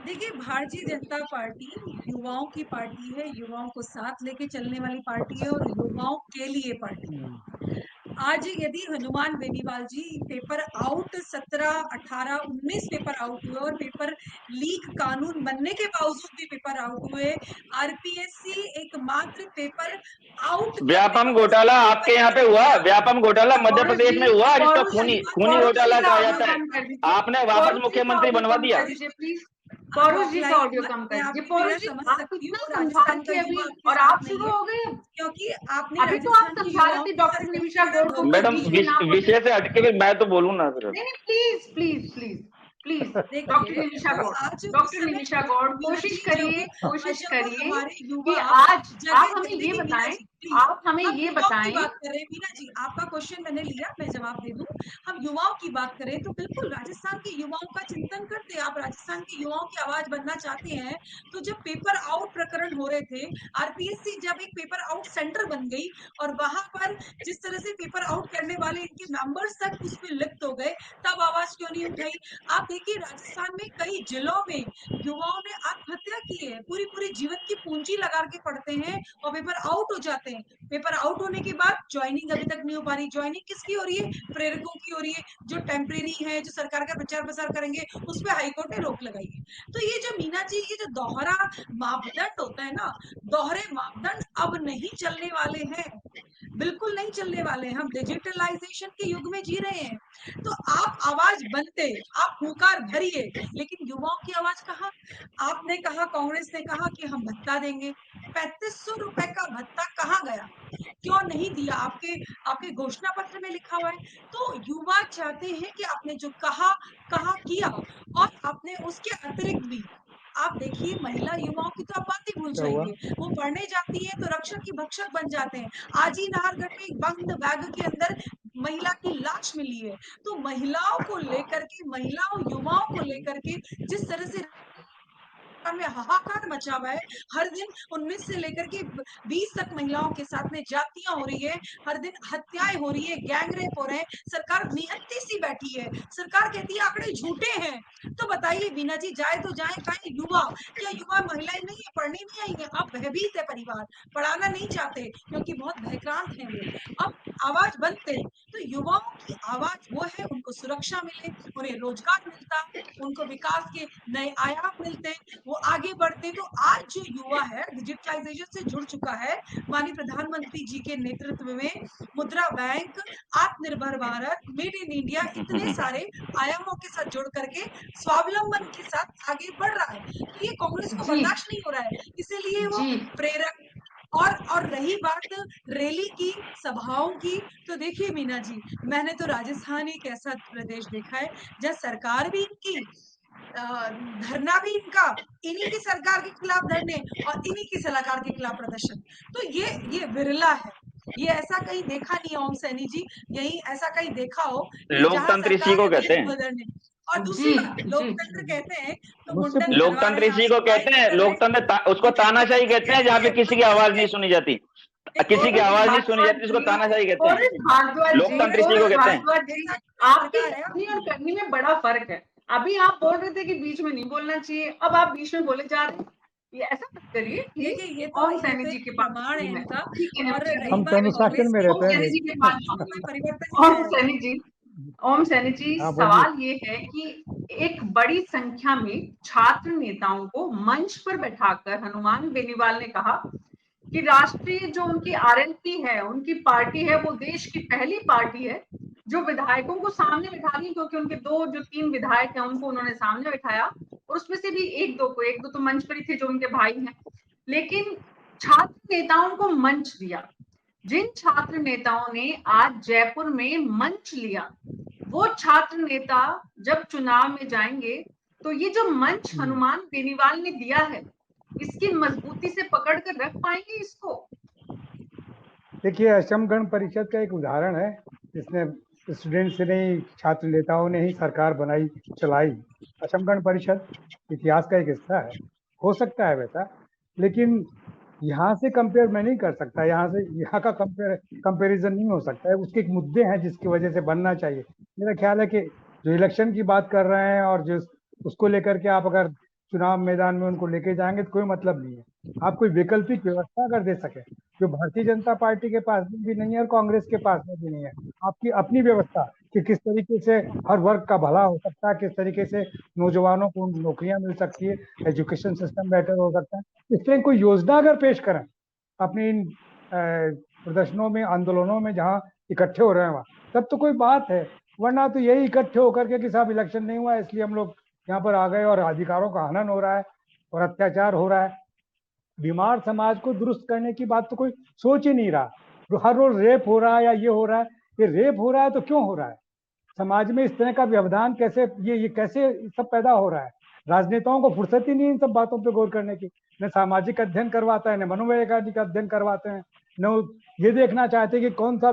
देखिए, भारतीय जनता पार्टी युवाओं की पार्टी है, युवाओं को साथ लेके चलने वाली पार्टी है, और युवाओं के लिए पार्टी है। आज यदि हनुमान बेनीवाल जी पेपर आउट 17, 18, 19 पेपर आउट हुए, और पेपर लीक कानून बनने के बावजूद भी पेपर आउट हुए, आरपीएससी एकमात्र पेपर आउट। व्यापम घोटाला आपके यहाँ पे हुआ, व्यापम घोटाला मध्य प्रदेश में हुआ, जिसका खूनी घोटाला कहा जाता है, आपने वापस मुख्यमंत्री बनवा दिया। पौरुष जी का ऑडियो कम कर दीजिए। पौरुष जी, आप इतना समझा रहे थे अभी और आप शुरू हो गए, क्योंकि आपने अभी तो आप समझा रहे थे डॉक्टर निमिषा गौड़ को। मैडम विषय से हटके मैं तो बोलूं ना फिर। नहीं, प्लीज डॉक्टर निमिषा गौड़ कोशिश करिए कि आज आप हमें ये बताएं आप हमें हम ये युवाओं की बताएं। बात कर रहे हैं मीना जी, आपका क्वेश्चन मैंने लिया, मैं जवाब दे दूं। हम युवाओं की बात करें तो बिल्कुल राजस्थान के युवाओं का चिंतन करते हैं। आप राजस्थान के युवाओं की आवाज बनना चाहते हैं तो जब पेपर आउट प्रकरण हो रहे थे, आरपीएससी जब एक पेपर आउट सेंटर बन गई और वहां पर जिस तरह से पेपर आउट करने वाले इनके नंबर्स तक उसमें लिप्त हो गए, तब आवाज क्यों नहीं उठाई? आप देखिए राजस्थान में कई जिलों में युवाओं ने आत्महत्या की है, पूरी पूरी जीवन की पूंजी लगा के पढ़ते हैं और पेपर आउट हो जाते हैं। पेपर आउट होने के बाद ज्वाइनिंग अभी तक नहीं हो पा रही। ज्वाइनिंग किसकी हो रही है? प्रेरकों की हो रही है, जो टेम्परेरी है, जो सरकार का प्रचार प्रसार करेंगे, उस पर हाईकोर्ट ने रोक लगाई है। तो ये जो मीना जी, ये जो दोहरा मापदंड होता है ना, दोहरे मापदंड अब नहीं चलने वाले हैं, बिल्कुल नहीं चलने वाले हैं। हम डिजिटलाइजेशन के युग में जी रहे हैं। तो आप आवाज बनते, आप हुंकार भरिए, लेकिन युवाओं की आवाज कहाँ? आपने कहा, कांग्रेस ने कहा कि हम भत्ता देंगे, 3500 रुपए का भत्ता कहाँ गया? क्यों नहीं दिया? आपके आपके घोषणा पत्र में लिखा हुआ है। तो युवा चाहते हैं कि आपने जो कहा किया, और आपने उसके अतिरिक्त भी आप देखिए महिला युवाओं की तो आप बात ही भूल क्या हुआ? जाइए। वो पढ़ने जाती है तो रक्षक की भक्षक बन जाते हैं। आज ही नाहरगढ़ में एक बंद बैग के अंदर महिला की लाश मिली है। तो महिलाओं को लेकर के, महिलाओं युवाओं को लेकर के जिस तरह से में हाहाकार मचा हुआ है, हर दिन 19 से लेकर के 20 तक महिलाओं के साथ में जातियां हो रही है, हर दिन हत्याएं हो रही है, गैंग रेप हो रहे हैं, सरकार निहत्ती सी बैठी है। सरकार कहती है आंकड़े झूठे हैं। तो बताइए वीना जी, जाए तो जाए कहें युवा, क्या युवा महिलाएं नहीं है, पढ़ने नहीं आई है? अब भयभीत है परिवार, पढ़ाना नहीं चाहते क्योंकि बहुत भयक्रांत है वो। अब आवाज बनते तो युवाओं की आवाज वो है, उनको सुरक्षा मिले, उन्हें रोजगार मिलता, उनको विकास के नए आयाम मिलते, वो आगे बढ़ते। तो आज जो युवा है डिजिटलाइजेशन से जुड़ चुका है, माननीय प्रधानमंत्री जी के नेतृत्व में मुद्रा बैंक, आत्मनिर्भर भारत, मेड इन इंडिया, इतने सारे आयामों के साथ जुड़ करके स्वावलंबन के साथ आगे बढ़ रहा है। तो ये कांग्रेस को जी बर्दाश्त नहीं हो रहा है, इसीलिए वो जी प्रेरक। और रही बात रैली की, सभाओं की, तो देखिए मीना जी, मैंने तो राजस्थान एक ऐसा प्रदेश देखा है जहाँ सरकार भी इनकी, धरना भी इनका, इन्हीं की सरकार के खिलाफ धरने और इन्हीं की सलाहकार के खिलाफ प्रदर्शन। तो ये विरला है, ये ऐसा कहीं देखा नहीं है ओम सैनी जी, यही ऐसा कहीं देखा हो कि जहां लोकतंत्र इसी सरकार को है कहते वहीं हैं। धरने। और दूसरी जी बात, जी लोकतंत्र कहते हैं तो मुझसे मुंडन करवा रहे लोकतंत्र हैं, इसी को आंसू कहते हैं। कर रहे हैं, उसको मुझे तानाशाही लोकतंत्र कहते हैं, जहाँ पे किसी की आवाज नहीं सुनी जाती। किसी की मोहन आवाज नहीं सुनी भारद्वाज जाती, उसको जी, तानाशाही कहते हैं। मोहन भारद्वाज जी, लोकतंत्र इसी को मोहन कहते हैं। भारद्वाज जी, आपकी कहनी और करनी में बड़ा फर्क है। अभी आप बोल रहे थे कि बीच में नहीं बोलना चाहिए, अब आप बीच में बोले जा रहे हैं। ये ऐसा मत करिए। देखिए ये ये ओम तो सैनी जी एक के पास प्रमाण है में इनका। ठीक है और जी, रही हम तो बात अनुशासन कांग्रेस में की, ओम रहते हैं सैनी जी देख। के पास कोई परिवर्तन नहीं ओम आया है। सैनी जी, ओम सैनी जी, हाँ बोलिए। सवाल ये है कि एक बड़ी संख्या में छात्र नेताओं को मंच पर बैठाकर हनुमान बेनीवाल ने कहा कि राष्ट्रीय जो उनकी आरएलपी है, उनकी पार्टी है, वो देश की पहली पार्टी है जो विधायकों को सामने बिठा ली, क्योंकि उनके जो तीन विधायक हैं उनको उन्होंने सामने बिठाया, और उसमें से भी एक दो तो मंच पर ही थे जो उनके भाई हैं, लेकिन छात्र नेताओं को मंच दिया। जिन छात्र नेताओं ने आज जयपुर में मंच लिया, वो छात्र नेता जब चुनाव में जाएंगे तो ये जो मंच हनुमान बेनीवाल ने दिया है, इसकी मजबूती से पकड़ कर रख पाएंगे इसको? देखिए, असम गण परिषद का एक उदाहरण है, जिसने स्टूडेंट से नहीं, छात्र नेताओं ने ही सरकार बनाई, चलाई। असम गण परिषद इतिहास का एक हिस्सा है, हो सकता है वैसा, लेकिन यहाँ से कंपेयर मैं नहीं कर सकता। यहाँ का कंपेरिजन नहीं हो सकता है। उसके एक मुद्दे हैं जिसकी वजह से बनना चाहिए। मेरा ख्याल है कि जो इलेक्शन की बात कर रहे हैं और जो उसको लेकर के आप अगर चुनाव मैदान में उनको लेके जाएंगे तो कोई मतलब नहीं है। आप कोई वैकल्पिक व्यवस्था अगर दे सके, जो भारतीय जनता पार्टी के पास भी नहीं है और कांग्रेस के पास में भी नहीं है, आपकी अपनी व्यवस्था कि किस तरीके से हर वर्ग का भला हो सकता है, किस तरीके से नौजवानों को नौकरियां मिल सकती है, एजुकेशन सिस्टम बेटर हो सकता है, इस तरह कोई योजना अगर पेश करें अपनी इन प्रदर्शनों में, आंदोलनों में जहाँ इकट्ठे हो रहे हैं वहाँ, तब तो कोई बात है। वरना तो यही इकट्ठे होकर के कि साहब इलेक्शन नहीं हुआ इसलिए हम लोग यहाँ पर आ गए और अधिकारों का हनन हो रहा है और अत्याचार हो रहा है। बीमार समाज को दुरुस्त करने की बात तो कोई सोच ही नहीं रहा। हर रोज रेप हो रहा है या ये हो रहा है, ये रेप हो रहा है तो क्यों हो रहा है? समाज में इस तरह का व्यवधान कैसे, ये कैसे सब पैदा हो रहा है? राजनेताओं को फुर्सत ही नहीं इन सब बातों पे गौर करने की। न सामाजिक अध्ययन करवाता है, न मनोवैज्ञानिक अध्ययन करवाते हैं, न ये देखना चाहते कि कौन सा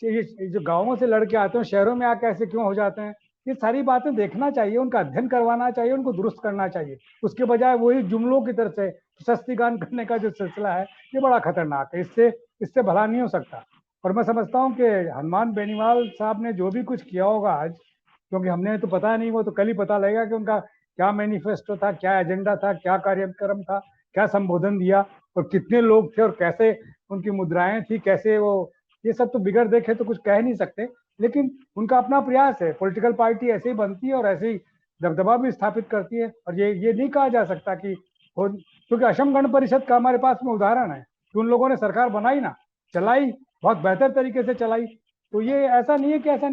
ये जो गांवों से लड़के आते हैं शहरों में आके ऐसे क्यों हो जाते हैं। ये सारी बातें देखना चाहिए, उनका अध्ययन करवाना चाहिए, उनको दुरुस्त करना चाहिए। उसके बजाय वही जुमलों की तरफ से प्रशस्ति गान करने का जो सिलसिला है ये बड़ा खतरनाक है। इससे भला नहीं हो सकता। और मैं समझता हूँ कि हनुमान बेनीवाल साहब ने जो भी कुछ किया होगा आज, क्योंकि हमने तो पता नहीं, वो तो कल ही पता लगेगा कि उनका क्या मैनिफेस्टो था, क्या एजेंडा था, क्या कार्यक्रम था, क्या संबोधन दिया और कितने लोग थे और कैसे उनकी मुद्राएं थी, कैसे वो, ये सब तो बिगड़ देखे तो कुछ कह नहीं सकते। लेकिन उनका अपना प्रयास है, पॉलिटिकल पार्टी ऐसे ही बनती है और ऐसे ही दबदबा भी स्थापित करती है। और ये नहीं कहा जा सकता कि क्योंकि असम गण परिषद का हमारे पास में उदाहरण है कि उन लोगों ने सरकार बनाई ना, चलाई, बहुत बेहतर तरीके से चलाई। तो ये ऐसा नहीं है कि ऐसा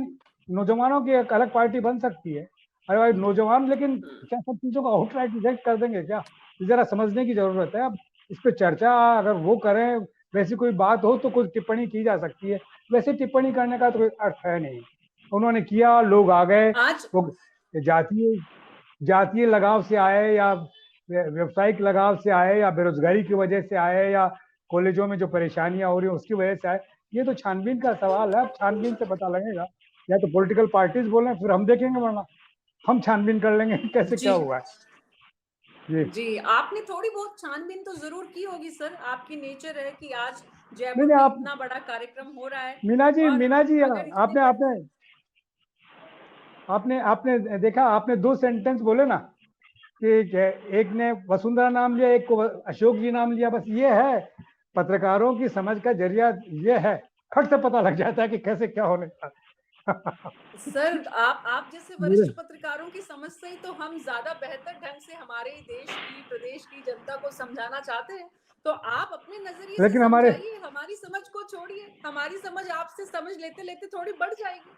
नौजवानों की एक अलग पार्टी बन सकती है। अरे भाई नौजवान लेकिन क्या सब चीजों को आउटराइट रिजेक्ट कर देंगे क्या? जरा समझने की जरूरत है। अब इस पे चर्चा अगर वो करें, वैसी कोई बात हो तो कुछ टिप्पणी की जा सकती है, वैसे टिप्पणी करने का तो कोई अर्थ है नहीं। उन्होंने किया, लोग आ गए, वो जातीय लगाव से आए या व्यवसायिक लगाव से आए या बेरोजगारी की वजह से आए या कॉलेजों में जो परेशानियां हो रही है उसकी वजह से आए, ये तो छानबीन का सवाल है। अब छानबीन से पता लगेगा, या तो पॉलिटिकल पार्टीज बोले फिर हम देखेंगे, वरना हम छानबीन कर लेंगे कैसे क्या हुआ है। जी, आपने थोड़ी बहुत छानबीन तो जरूर की होगी सर, आपकी नेचर है कि आज जयपुर नहीं, में आप इतना बड़ा कार्यक्रम हो रहा है। मीना जी अगर आपने देखा, आपने 2 सेंटेंस बोले ना कि एक ने वसुंधरा नाम लिया, एक को अशोक जी नाम लिया, बस ये है पत्रकारों की समझ का जरिया, ये है, खट से पता लग जाता है कि कैसे क्या होने का। सर आप जैसे वरिष्ठ पत्रकारों की समझ से ही तो हम ज्यादा बेहतर ढंग से हमारे देश की, प्रदेश की जनता को समझाना चाहते हैं। तो आप अपने नजरिए से समझाइए, हमारी समझ को छोड़िए। हमारी समझ आपसे समझ लेते लेते थोड़ी बढ़ जाएगी।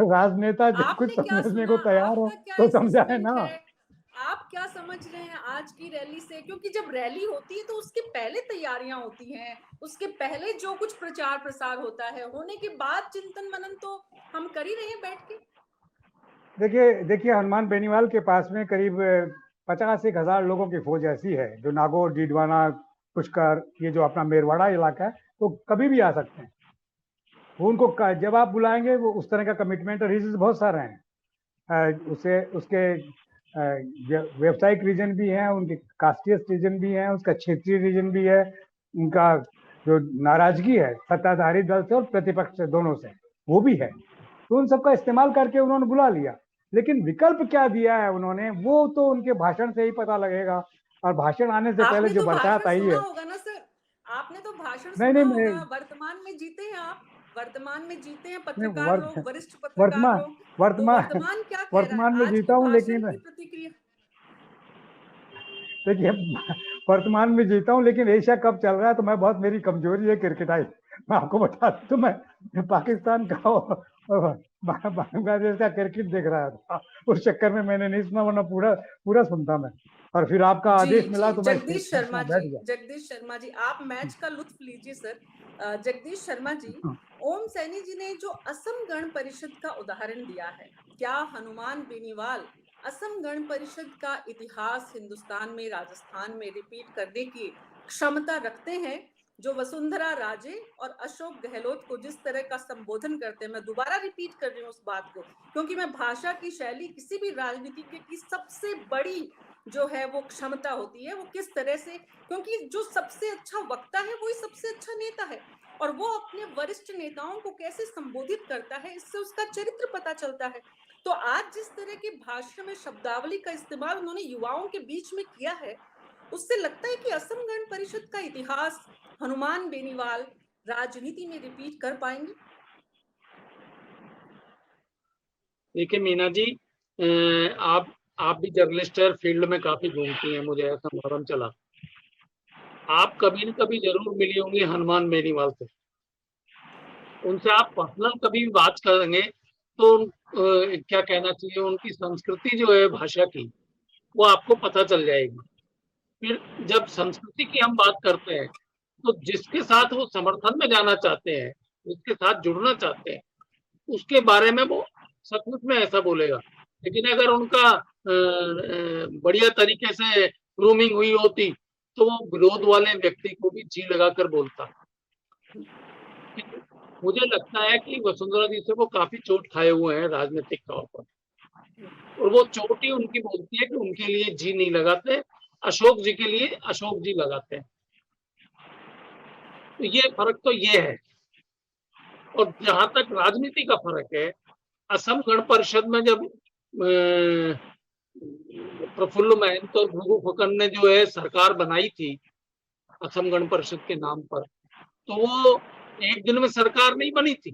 राजनेता जब कुछ समझने को तैयार हो तो समझाए ना। आप क्या समझ रहे हैं आज की रैली से? क्योंकि जब रैली होती है तो उसके पहले तैयारियां होती हैं, उसके पहले जो कुछ प्रचार प्रसार होता है, होने के बाद चिंतन मनन तो हम कर ही रहे हैं बैठ के। देखिए हनुमान बेनीवाल के पास में करीब 50,000 लोगों की फौज ऐसी है जो नागौर, डीडवाना, पुष्कर, ये जो अपना मेरवाड़ा इलाका है, तो कभी भी आ सकते हैं। वो उनको जब आप बुलाएंगे वो उस तरह का कमिटमेंट, और रीजन बहुत सारे हैं। उसके व्यावसायिक रीजन भी है, उनके कास्टीय रीजन भी है, उसका क्षेत्रीय रीजन भी है, उनका जो नाराजगी है सत्ताधारी दल से और प्रतिपक्ष से, दोनों से, वो भी है। तो उन सबका इस्तेमाल करके उन्होंने बुला लिया। लेकिन विकल्प क्या दिया है उन्होंने, वो तो उनके भाषण से ही पता लगेगा। और भाषण आने से पहले जो बरसात आई है, आपने तो भाषण सुना होगा। वर्तमान में जीते हैं आप, वर्तमान में जीते हैं पत्रकार लोग, वरिष्ठ पत्रकार लोग। वर्तमान क्या कह रहा है? वर्तमान में जीता हूँ, लेकिन प्रतिक्रिया देखिए वर्तमान में जीता हूँ, लेकिन एशिया कप चल रहा है तो मैं बहुत, मेरी कमजोरी है क्रिकेटाई। मैं आपको बता दूं, तो मैं पाकिस्तान का और बांग्लादेश का क्रिकेट देख रहा था, उस चक्कर में मैंने नहीं सुना, वरना पूरा सुनता मैं। और फिर आपका आदेश मिला तो मैं जगदीश शर्मा जी आप मैच का लुत्फ लीजिए सर। जगदीश शर्मा जी, ओम सैनी जी ने जो असम गण परिषद का उदाहरण दिया है, क्या हनुमान बेनीवाल असम गण परिषद का इतिहास हिंदुस्तान में, राजस्थान में रिपीट करने की क्षमता रखते हैं? जो वसुंधरा राजे और अशोक गहलोत को जिस तरह का संबोधन करते हैं, मैं दोबारा रिपीट कर रही हूँ उस बात को, क्योंकि मैं भाषा की शैली किसी भी राजनीतिज्ञ की सबसे बड़ी जो है वो क्षमता होती है, वो किस तरह से, क्योंकि जो सबसे अच्छा वक्ता है वही सबसे अच्छा नेता है, और वो अपने वरिष्ठ नेताओं को कैसे संबोधित करता है, इससे उसका चरित्र पता चलता है। तो आज जिस तरह के भाषण में शब्दावली का इस्तेमाल उन्होंने युवाओं के बीच में किया है, उससे लगता है कि असम गण परिषद का इतिहास हनुमान बेनीवाल राजनीति में रिपीट कर पाएंगे। देखिए मीना जी, आप भी जर्नलिस्ट है, फील्ड में काफी घूमती हैं, मुझे ऐसा मालूम चला। आप कभी न कभी जरूर मिली होंगी हनुमान बेनीवाल से। उनसे आप पर्सनल कभी भी बात करेंगे तो क्या कहना चाहिए, उनकी संस्कृति जो है भाषा की, वो आपको पता चल जाएगी। फिर जब संस्कृति की हम बात करते हैं तो जिसके साथ वो समर्थन में जाना चाहते हैं, जिसके साथ जुड़ना चाहते हैं, उसके बारे में वो सचमुच में ऐसा बोलेगा। लेकिन अगर उनका बढ़िया तरीके से ग्रूमिंग हुई होती तो वो विरोध वाले व्यक्ति को भी जी लगाकर बोलता। मुझे लगता है कि वसुंधरा जी से वो काफी चोट खाए हुए हैं राजनीतिक तौर पर, और वो चोट ही उनकी बोलती है कि उनके लिए जी नहीं लगाते, अशोक जी के लिए अशोक जी लगाते हैं। तो ये फर्क तो ये है। और जहां तक राजनीति का फर्क है, असम गण परिषद में जब प्रफुल्ल महंत और भृगु फकन ने जो है सरकार बनाई थी असम गण परिषद के नाम पर, तो वो एक दिन में सरकार नहीं बनी थी।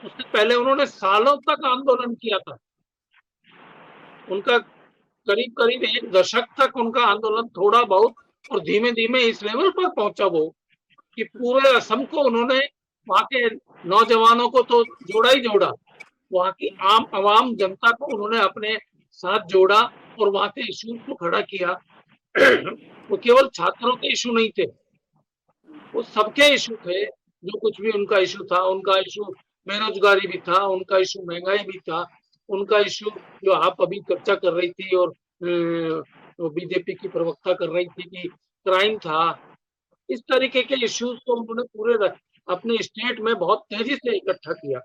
उससे पहले उन्होंने सालों तक आंदोलन किया था। उनका करीब करीब 1 दशक तक उनका आंदोलन थोड़ा बहुत और धीमे धीमे इस लेवल पर पहुंचा वो कि पूरे असम को उन्होंने, वहां के नौजवानों को तो जोड़ा ही जोड़ा, वहां की आम आवाम जनता को उन्होंने अपने साथ जोड़ा और वहां के इश्यूज को खड़ा किया। वो केवल छात्रों के इशू नहीं थे, वो सबके इशू थे। जो कुछ भी उनका इशू था, उनका इशू बेरोजगारी भी था, उनका इशू महंगाई भी था, उनका इशू जो आप अभी चर्चा कर रही थी और बीजेपी की प्रवक्ता कर रही थी कि क्राइम था। इस तरीके के इश्यूज को उन्होंने पूरे अपने स्टेट में बहुत तेजी से इकट्ठा किया।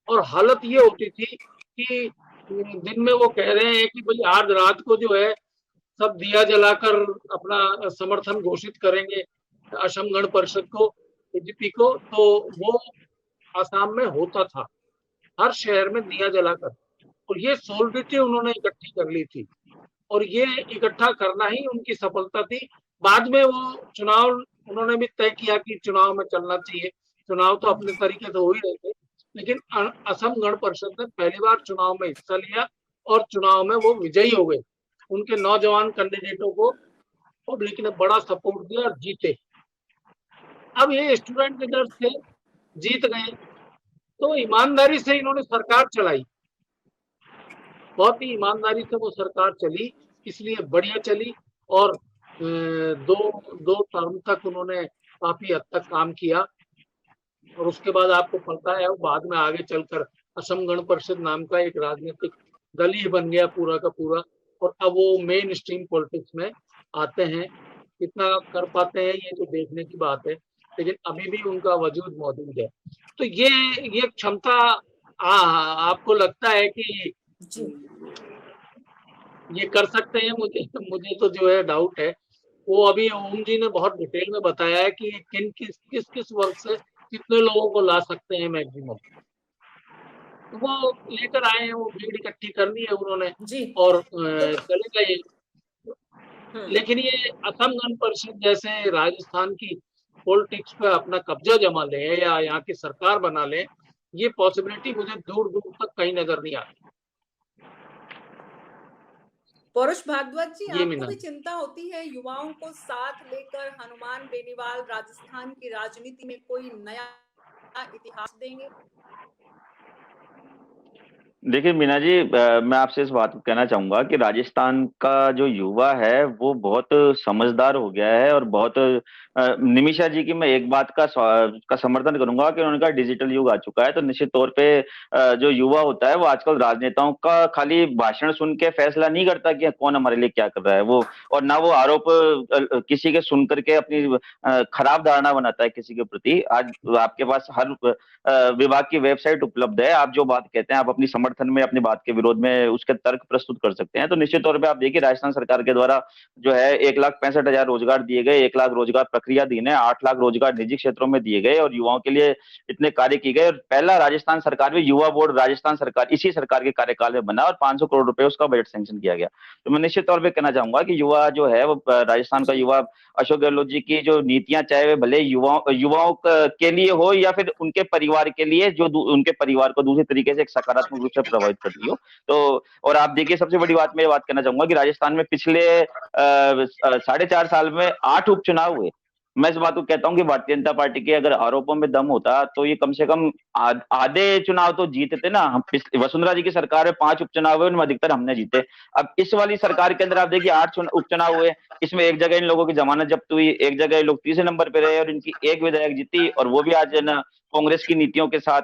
और हालत ये होती थी कि दिन में वो कह रहे हैं कि भाई आज रात को जो है सब दिया जलाकर अपना समर्थन घोषित करेंगे असम गण परिषद को, बीजेपी को, तो वो आसाम में होता था हर शहर में दिया जलाकर। और ये सोलिडिटी उन्होंने इकट्ठी कर ली थी और ये इकट्ठा करना ही उनकी सफलता थी। बाद में वो चुनाव उन्होंने भी तय किया कि चुनाव में चलना चाहिए, चुनाव तो अपने तरीके से हो ही रहे थे, लेकिन असम गण परिषद ने पहली बार चुनाव में हिस्सा लिया और चुनाव में वो विजयी हो गए। उनके नौजवान कैंडिडेटों को पब्लिक ने बड़ा सपोर्ट दिया और जीते। अब ये स्टूडेंट लीडर्स थे, जीत गए, तो ईमानदारी से इन्होंने सरकार चलाई, बहुत ही ईमानदारी से वो सरकार चली, इसलिए बढ़िया चली। और दो टर्म तक उन्होंने काफी हद तक काम किया। और उसके बाद आपको पता है बाद में आगे चलकर असम गण परिषद नाम का एक राजनीतिक दल ही बन गया पूरा का पूरा, और अब वो मेन स्ट्रीम पॉलिटिक्स में आते हैं। कितना कर पाते हैं ये तो देखने की बात है, लेकिन अभी भी उनका वजूद मौजूद है। तो ये क्षमता आपको लगता है कि ये कर सकते हैं? मुझे तो जो है डाउट है। वो अभी ओम जी ने बहुत डिटेल में बताया है कि किस वर्ग से कितने लोगों को ला सकते हैं मैक्सिमम, तो वो लेकर आए हैं, वो भीड़ इकट्ठी करनी है उन्होंने और चले गए। लेकिन ये असम गण परिषद जैसे राजस्थान की पॉलिटिक्स पे अपना कब्जा जमा ले या यहाँ की सरकार बना ले, ये पॉसिबिलिटी मुझे दूर दूर तक कहीं नजर नहीं आती। पौरुष भारद्वाज जी, आपको भी चिंता होती है युवाओं को साथ लेकर हनुमान बेनीवाल राजस्थान की राजनीति में कोई नया इतिहास देंगे? देखिए मीना जी, मैं आपसे इस बात को कहना चाहूंगा कि राजस्थान का जो युवा है वो बहुत समझदार हो गया है और बहुत निमिषा जी की मैं एक बात का समर्थन करूंगा कि उनका डिजिटल युग आ चुका है। तो निश्चित तौर पे जो युवा होता है वो आजकल राजनेताओं का खाली भाषण सुन के फैसला नहीं करता कि कौन हमारे लिए क्या कर रहा है वो, और ना वो आरोप किसी के सुन करके अपनी खराब धारणा बनाता है किसी के प्रति। आज आपके पास हर विभाग की वेबसाइट उपलब्ध है, आप जो बात कहते हैं आप अपनी समर्थन में अपनी बात के विरोध में उसके तर्क प्रस्तुत कर सकते हैं। तो निश्चित तौर पे आप देखिए राजस्थान सरकार के द्वारा जो है 1,65,000 रोजगार दिए गए, 1 लाख रोजगार प्रक्रिया अधीन है, 8 लाख रोजगार निजी क्षेत्रों में दिए गए और युवाओं के लिए इतने कार्य किए गए। और पहला राजस्थान सरकार में युवा बोर्ड राजस्थान सरकार इसी सरकार के कार्यकाल में बना और 500 करोड़ रुपए उसका बजट सैंक्शन किया गया। तो मैं निश्चित तौर पर कहना चाहूंगा कि युवा जो है वो राजस्थान का युवा अशोक गहलोत जी की जो नीतियां चाहे वे भले युवाओं के लिए हो या फिर उनके परिवार के लिए जो उनके परिवार को दूसरे तरीके से एक सकारात्मक रूप से प्रभावित करती हो। तो और आप देखिए सबसे बड़ी बात मैं ये बात कहना चाहूंगा कि राजस्थान में पिछले 4.5 साल में 8 उपचुनाव हुए। मैं इस बात को कहता हूं कि भारतीय जनता पार्टी के अगर आरोपों में दम होता तो ये कम से कम आधे चुनाव तो जीते थे ना। हम वसुंधरा जी की सरकार में 5 उपचुनाव हुए, उनमें अधिकतर हमने जीते। अब इस वाली सरकार के अंदर आप देखिए 8 उपचुनाव हुए, इसमें एक जगह इन लोगों की जमानत जब्त हुई, एक जगह लोग तीसरे नंबर पे रहे और इनकी एक विधायक जीती और वो भी आज कांग्रेस की नीतियों के साथ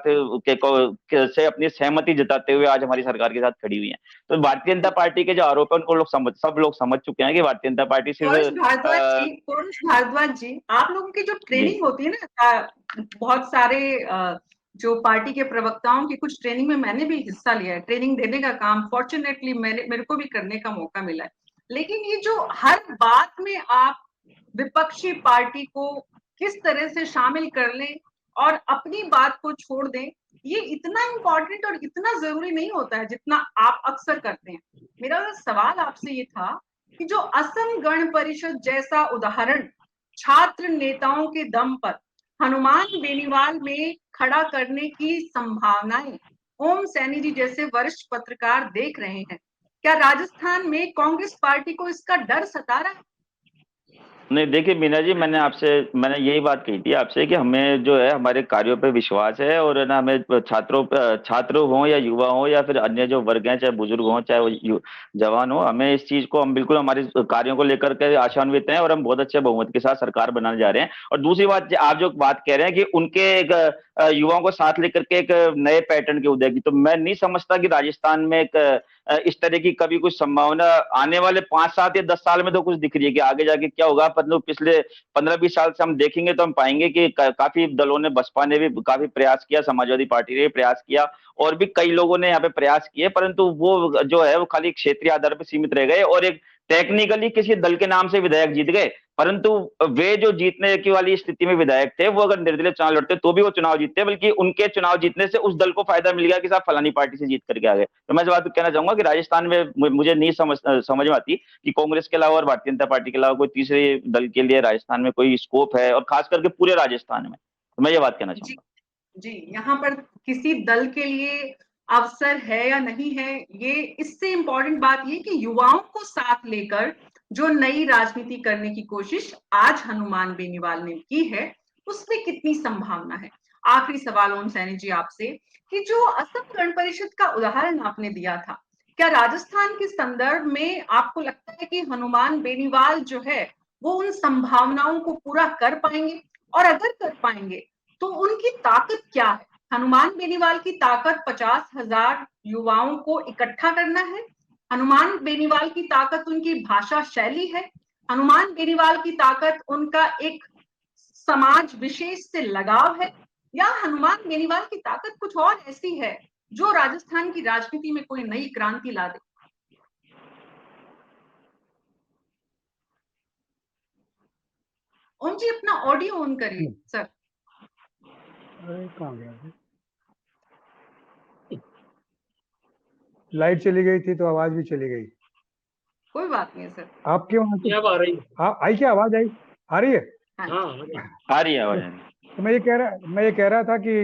से अपनी सहमति जताते हुए आज हमारी सरकार के साथ खड़ी हुई है। तो भारतीय जनता पार्टी के जो आरोप है उनको सब लोग समझ चुके हैं कि भारतीय जनता पार्टी पौरुष सिर्फ भारद्वाज जी, आप लोगों की जो ट्रेनिंग होती है ना, बहुत सारे जो पार्टी के प्रवक्ताओं की कुछ ट्रेनिंग में मैंने भी हिस्सा लिया है, ट्रेनिंग देने का काम फॉर्चुनेटली मेरे को भी करने का मौका मिला है। लेकिन ये जो हर बात में आप विपक्षी पार्टी को किस तरह से शामिल कर लें और अपनी बात को छोड़ दें, ये इतना इम्पोर्टेंट और इतना जरूरी नहीं होता है जितना आप अक्सर करते हैं। मेरा सवाल आपसे ये था कि जो असम गण परिषद जैसा उदाहरण छात्र नेताओं के दम पर हनुमान बेनीवाल में खड़ा करने की संभावनाएं ओम सैनी जी जैसे वरिष्ठ पत्रकार देख रहे हैं, क्या राजस्थान में कांग्रेस पार्टी को इसका डर सता रहा है? नहीं, देखिए मीना जी, मैंने यही बात कही थी आपसे कि हमें जो है हमारे कार्यों पे विश्वास है, और ना हमें छात्र हो या युवा हो या फिर अन्य जो वर्ग हैं, चाहे बुजुर्ग हो चाहे वो जवान हो, हमें इस चीज को हम बिल्कुल हमारे कार्यों को लेकर के आशान्वित हैं और हम बहुत अच्छे बहुमत के साथ सरकार बनाने जा रहे हैं। और दूसरी बात, आप जो बात कह रहे हैं कि उनके युवाओं को साथ लेकर के एक नए पैटर्न के उदय की, तो मैं नहीं समझता कि राजस्थान में एक इस तरह की कभी कुछ संभावना आने वाले 5, 7 या 10 साल में तो कुछ दिख रही है कि आगे जाके क्या होगा। पर पिछले 15-20 साल से हम देखेंगे तो हम पाएंगे कि काफी दलों ने, बसपा ने भी काफी प्रयास किया, समाजवादी पार्टी ने भी प्रयास किया, और भी कई लोगों ने यहाँ पे प्रयास किए, परंतु वो जो है वो खाली क्षेत्रीय आधार पर सीमित रह गए और एक टेक्निकली किसी दल के नाम से विधायक जीत गए। परंतु वे जो जीतने की वाली स्थिति में विधायक थे, वो अगर निर्दलीय चुनाव लड़ते तो भी वो चुनाव जीतते, बल्कि उनके चुनाव जीतने से उस दल को फायदा मिल गया कि साहब फलानी पार्टी से जीत करके आ गए। तो मैं इस बात को कहना चाहूंगा कि राजस्थान में मुझे नहीं समझ में आती कि कांग्रेस के अलावा और भारतीय जनता पार्टी के अलावा कोई तीसरे दल के लिए राजस्थान में कोई स्कोप है, और खास करके पूरे राजस्थान में। तो मैं ये बात कहना चाहूंगा। जी, यहाँ पर किसी दल के लिए अवसर है या नहीं है, ये इससे इंपॉर्टेंट बात ये कि युवाओं को साथ लेकर जो नई राजनीति करने की कोशिश आज हनुमान बेनीवाल ने की है, उसमें कितनी संभावना है। आखिरी सवाल ओम सैनी जी आपसे, कि जो असम गण परिषद का उदाहरण आपने दिया था, क्या राजस्थान के संदर्भ में आपको लगता है कि हनुमान बेनीवाल जो है वो उन संभावनाओं को पूरा कर पाएंगे? और अगर कर पाएंगे तो उनकी ताकत क्या है? हनुमान बेनीवाल की ताकत 50,000 युवाओं को इकट्ठा करना है? हनुमान बेनीवाल की ताकत उनकी भाषा शैली है? हनुमान बेनीवाल की ताकत उनका एक समाज विशेष से लगाव है? या हनुमान बेनीवाल की ताकत कुछ और ऐसी है जो राजस्थान की राजनीति में कोई नई क्रांति ला दे? ओम जी, अपना ऑडियो ऑन करिए सर। अरे कहाँ गया? लाइट चली गई थी तो आवाज भी चली गई। कोई बात नहीं है सर। आपके वहां से अब आ रही है? आई क्या आवाज? आई आ रही है? हाँ, आ रही है आवाज। तो मैं ये कह रहा था कि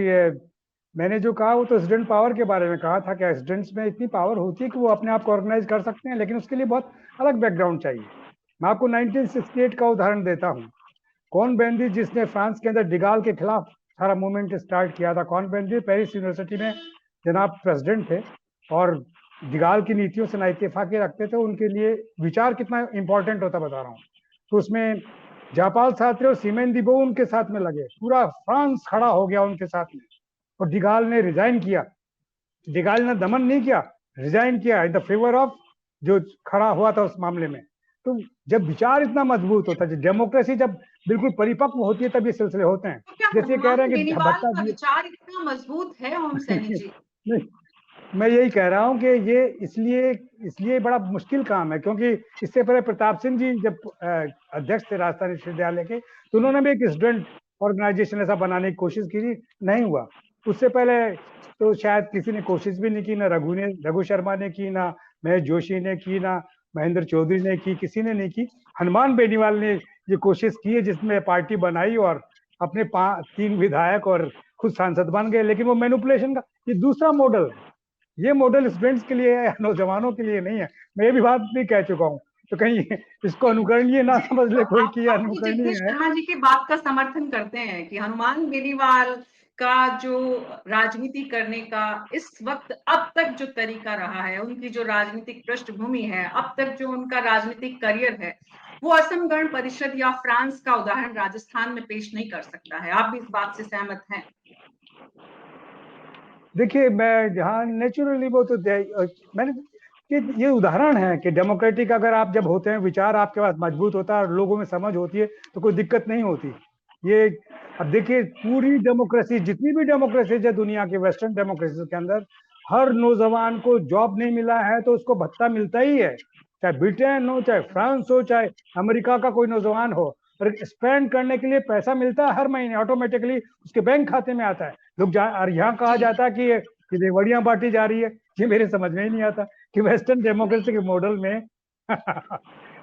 मैंने जो कहा वो तो एसडेंट पावर के बारे में कहा था कि एसडेंट्स में इतनी पावर होती है कि वो अपने आप को ऑर्गेनाइज कर सकते हैं, लेकिन उसके लिए बहुत अलग बैकग्राउंड चाहिए। मैं आपको 1968 का उदाहरण देता हूँ। कौन बेंदी, जिसने फ्रांस के अंदर डिगाल के खिलाफ सारा मूवमेंट स्टार्ट किया था, कौन बेंदी पेरिस यूनिवर्सिटी में जनाब प्रेसिडेंट थे और डिगाल की नीतियों से ना इत्तेफाकी रखते थे। उनके लिए विचार कितना इंपॉर्टेंट होता बता रहा हूँ। तो उसमें जापाल सार्त्रे और सीमेन दिबो उनके साथ में लगे, पूरा फ्रांस खड़ा हो गया उनके साथ में, और डिगाल ने रिजाइन किया। डिगाल ने दमन नहीं किया, रिजाइन किया इन द फेवर ऑफ जो खड़ा हुआ था उस मामले में। तो जब विचार इतना मजबूत होता है, डेमोक्रेसी जब बिल्कुल परिपक्व होती है, तब ये सिलसिले होते हैं। जैसे कह रहे हैं कि भट्टा जी विचार इतना मजबूत है ओम सैनी जी। नहीं, मैं यही कह रहा हूं कि ये इसलिए बड़ा मुश्किल काम है, क्योंकि इससे पहले प्रताप सिंह जी जब अध्यक्ष थे राजस्थान विश्वविद्यालय के, तो उन्होंने भी एक स्टूडेंट ऑर्गेनाइजेशन ऐसा बनाने की कोशिश की थी, नहीं हुआ। उससे पहले तो शायद किसी ने कोशिश भी नहीं की, ना रघु शर्मा ने की, ना महेश जोशी ने की, ना महेंद्र चौधरी ने की, किसी ने नहीं की। हनुमान बेनीवाल ने ये कोशिश की है, जिसमें पार्टी बनाई और अपने 3 विधायक और खुद सांसद बन गए। लेकिन वो मैनिपुलेशन का ये दूसरा मॉडल है। ये मॉडल स्टूडेंट्स के लिए है, नौजवानों के लिए नहीं है। मैं ये भी बात भी कह चुका हूँ, तो कहीं इसको अनुकरणीय ना समझ ले कोई कि अनुकरणीय है। शर्मा जी की बात का समर्थन करते हैं कि हनुमान बेनीवाल का जो राजनीति करने का इस वक्त अब तक जो तरीका रहा है, उनकी जो राजनीतिक पृष्ठभूमि है, अब तक जो उनका राजनीतिक करियर है, वो असम गण परिषद या फ्रांस का उदाहरण राजस्थान में पेश नहीं कर सकता है। आप भी इस बात से सहमत हैं? देखिए, मैं जहाँ नेचुरली वो तो मैंने ये उदाहरण है कि डेमोक्रेटिक अगर आप जब होते हैं, विचार आपके पास मजबूत होता है और लोगों में समझ होती है तो कोई दिक्कत नहीं होती। ये अब देखिए, पूरी डेमोक्रेसी, जितनी भी डेमोक्रेसी है दुनिया की, वेस्टर्न डेमोक्रेसी के अंदर, हर नौजवान को जॉब नहीं मिला है तो उसको भत्ता मिलता ही है, चाहे ब्रिटेन हो, चाहे फ्रांस हो, चाहे अमेरिका का कोई नौजवान हो। और स्पेंड करने के लिए पैसा मिलता है हर महीने, ऑटोमेटिकली उसके बैंक खाते में आता है। लोग और यहाँ कहा जाता है कि रेवड़ियां बांटी जा रही है। ये मेरे समझ में ही नहीं आता कि वेस्टर्न डेमोक्रेसी के मॉडल में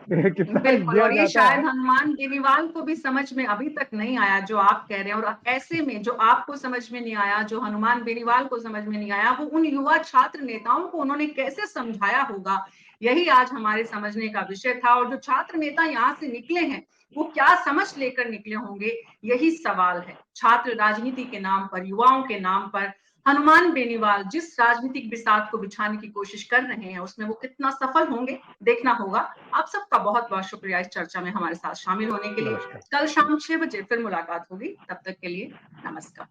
कितना बिल्कुल, दिया और ये जाता शायद है। हनुमान बेनीवाल को भी समझ में अभी तक नहीं आया जो आप कह रहे हैं, और ऐसे में जो आपको समझ में नहीं आया, जो हनुमान बेनीवाल को समझ में नहीं आया, वो उन युवा छात्र नेताओं को उन्होंने कैसे समझाया होगा, यही आज हमारे समझने का विषय था। और जो छात्र नेता यहाँ से निकले हैं वो क्या समझ लेकर निकले होंगे, यही सवाल है। छात्र राजनीति के नाम पर, युवाओं के नाम पर हनुमान बेनीवाल जिस राजनीतिक बिसात को बिछाने की कोशिश कर रहे हैं उसमें वो कितना सफल होंगे, देखना होगा। आप सबका बहुत बहुत शुक्रिया इस चर्चा में हमारे साथ शामिल होने के लिए। नमस्कार। कल शाम 6 बजे फिर मुलाकात होगी, तब तक के लिए नमस्कार।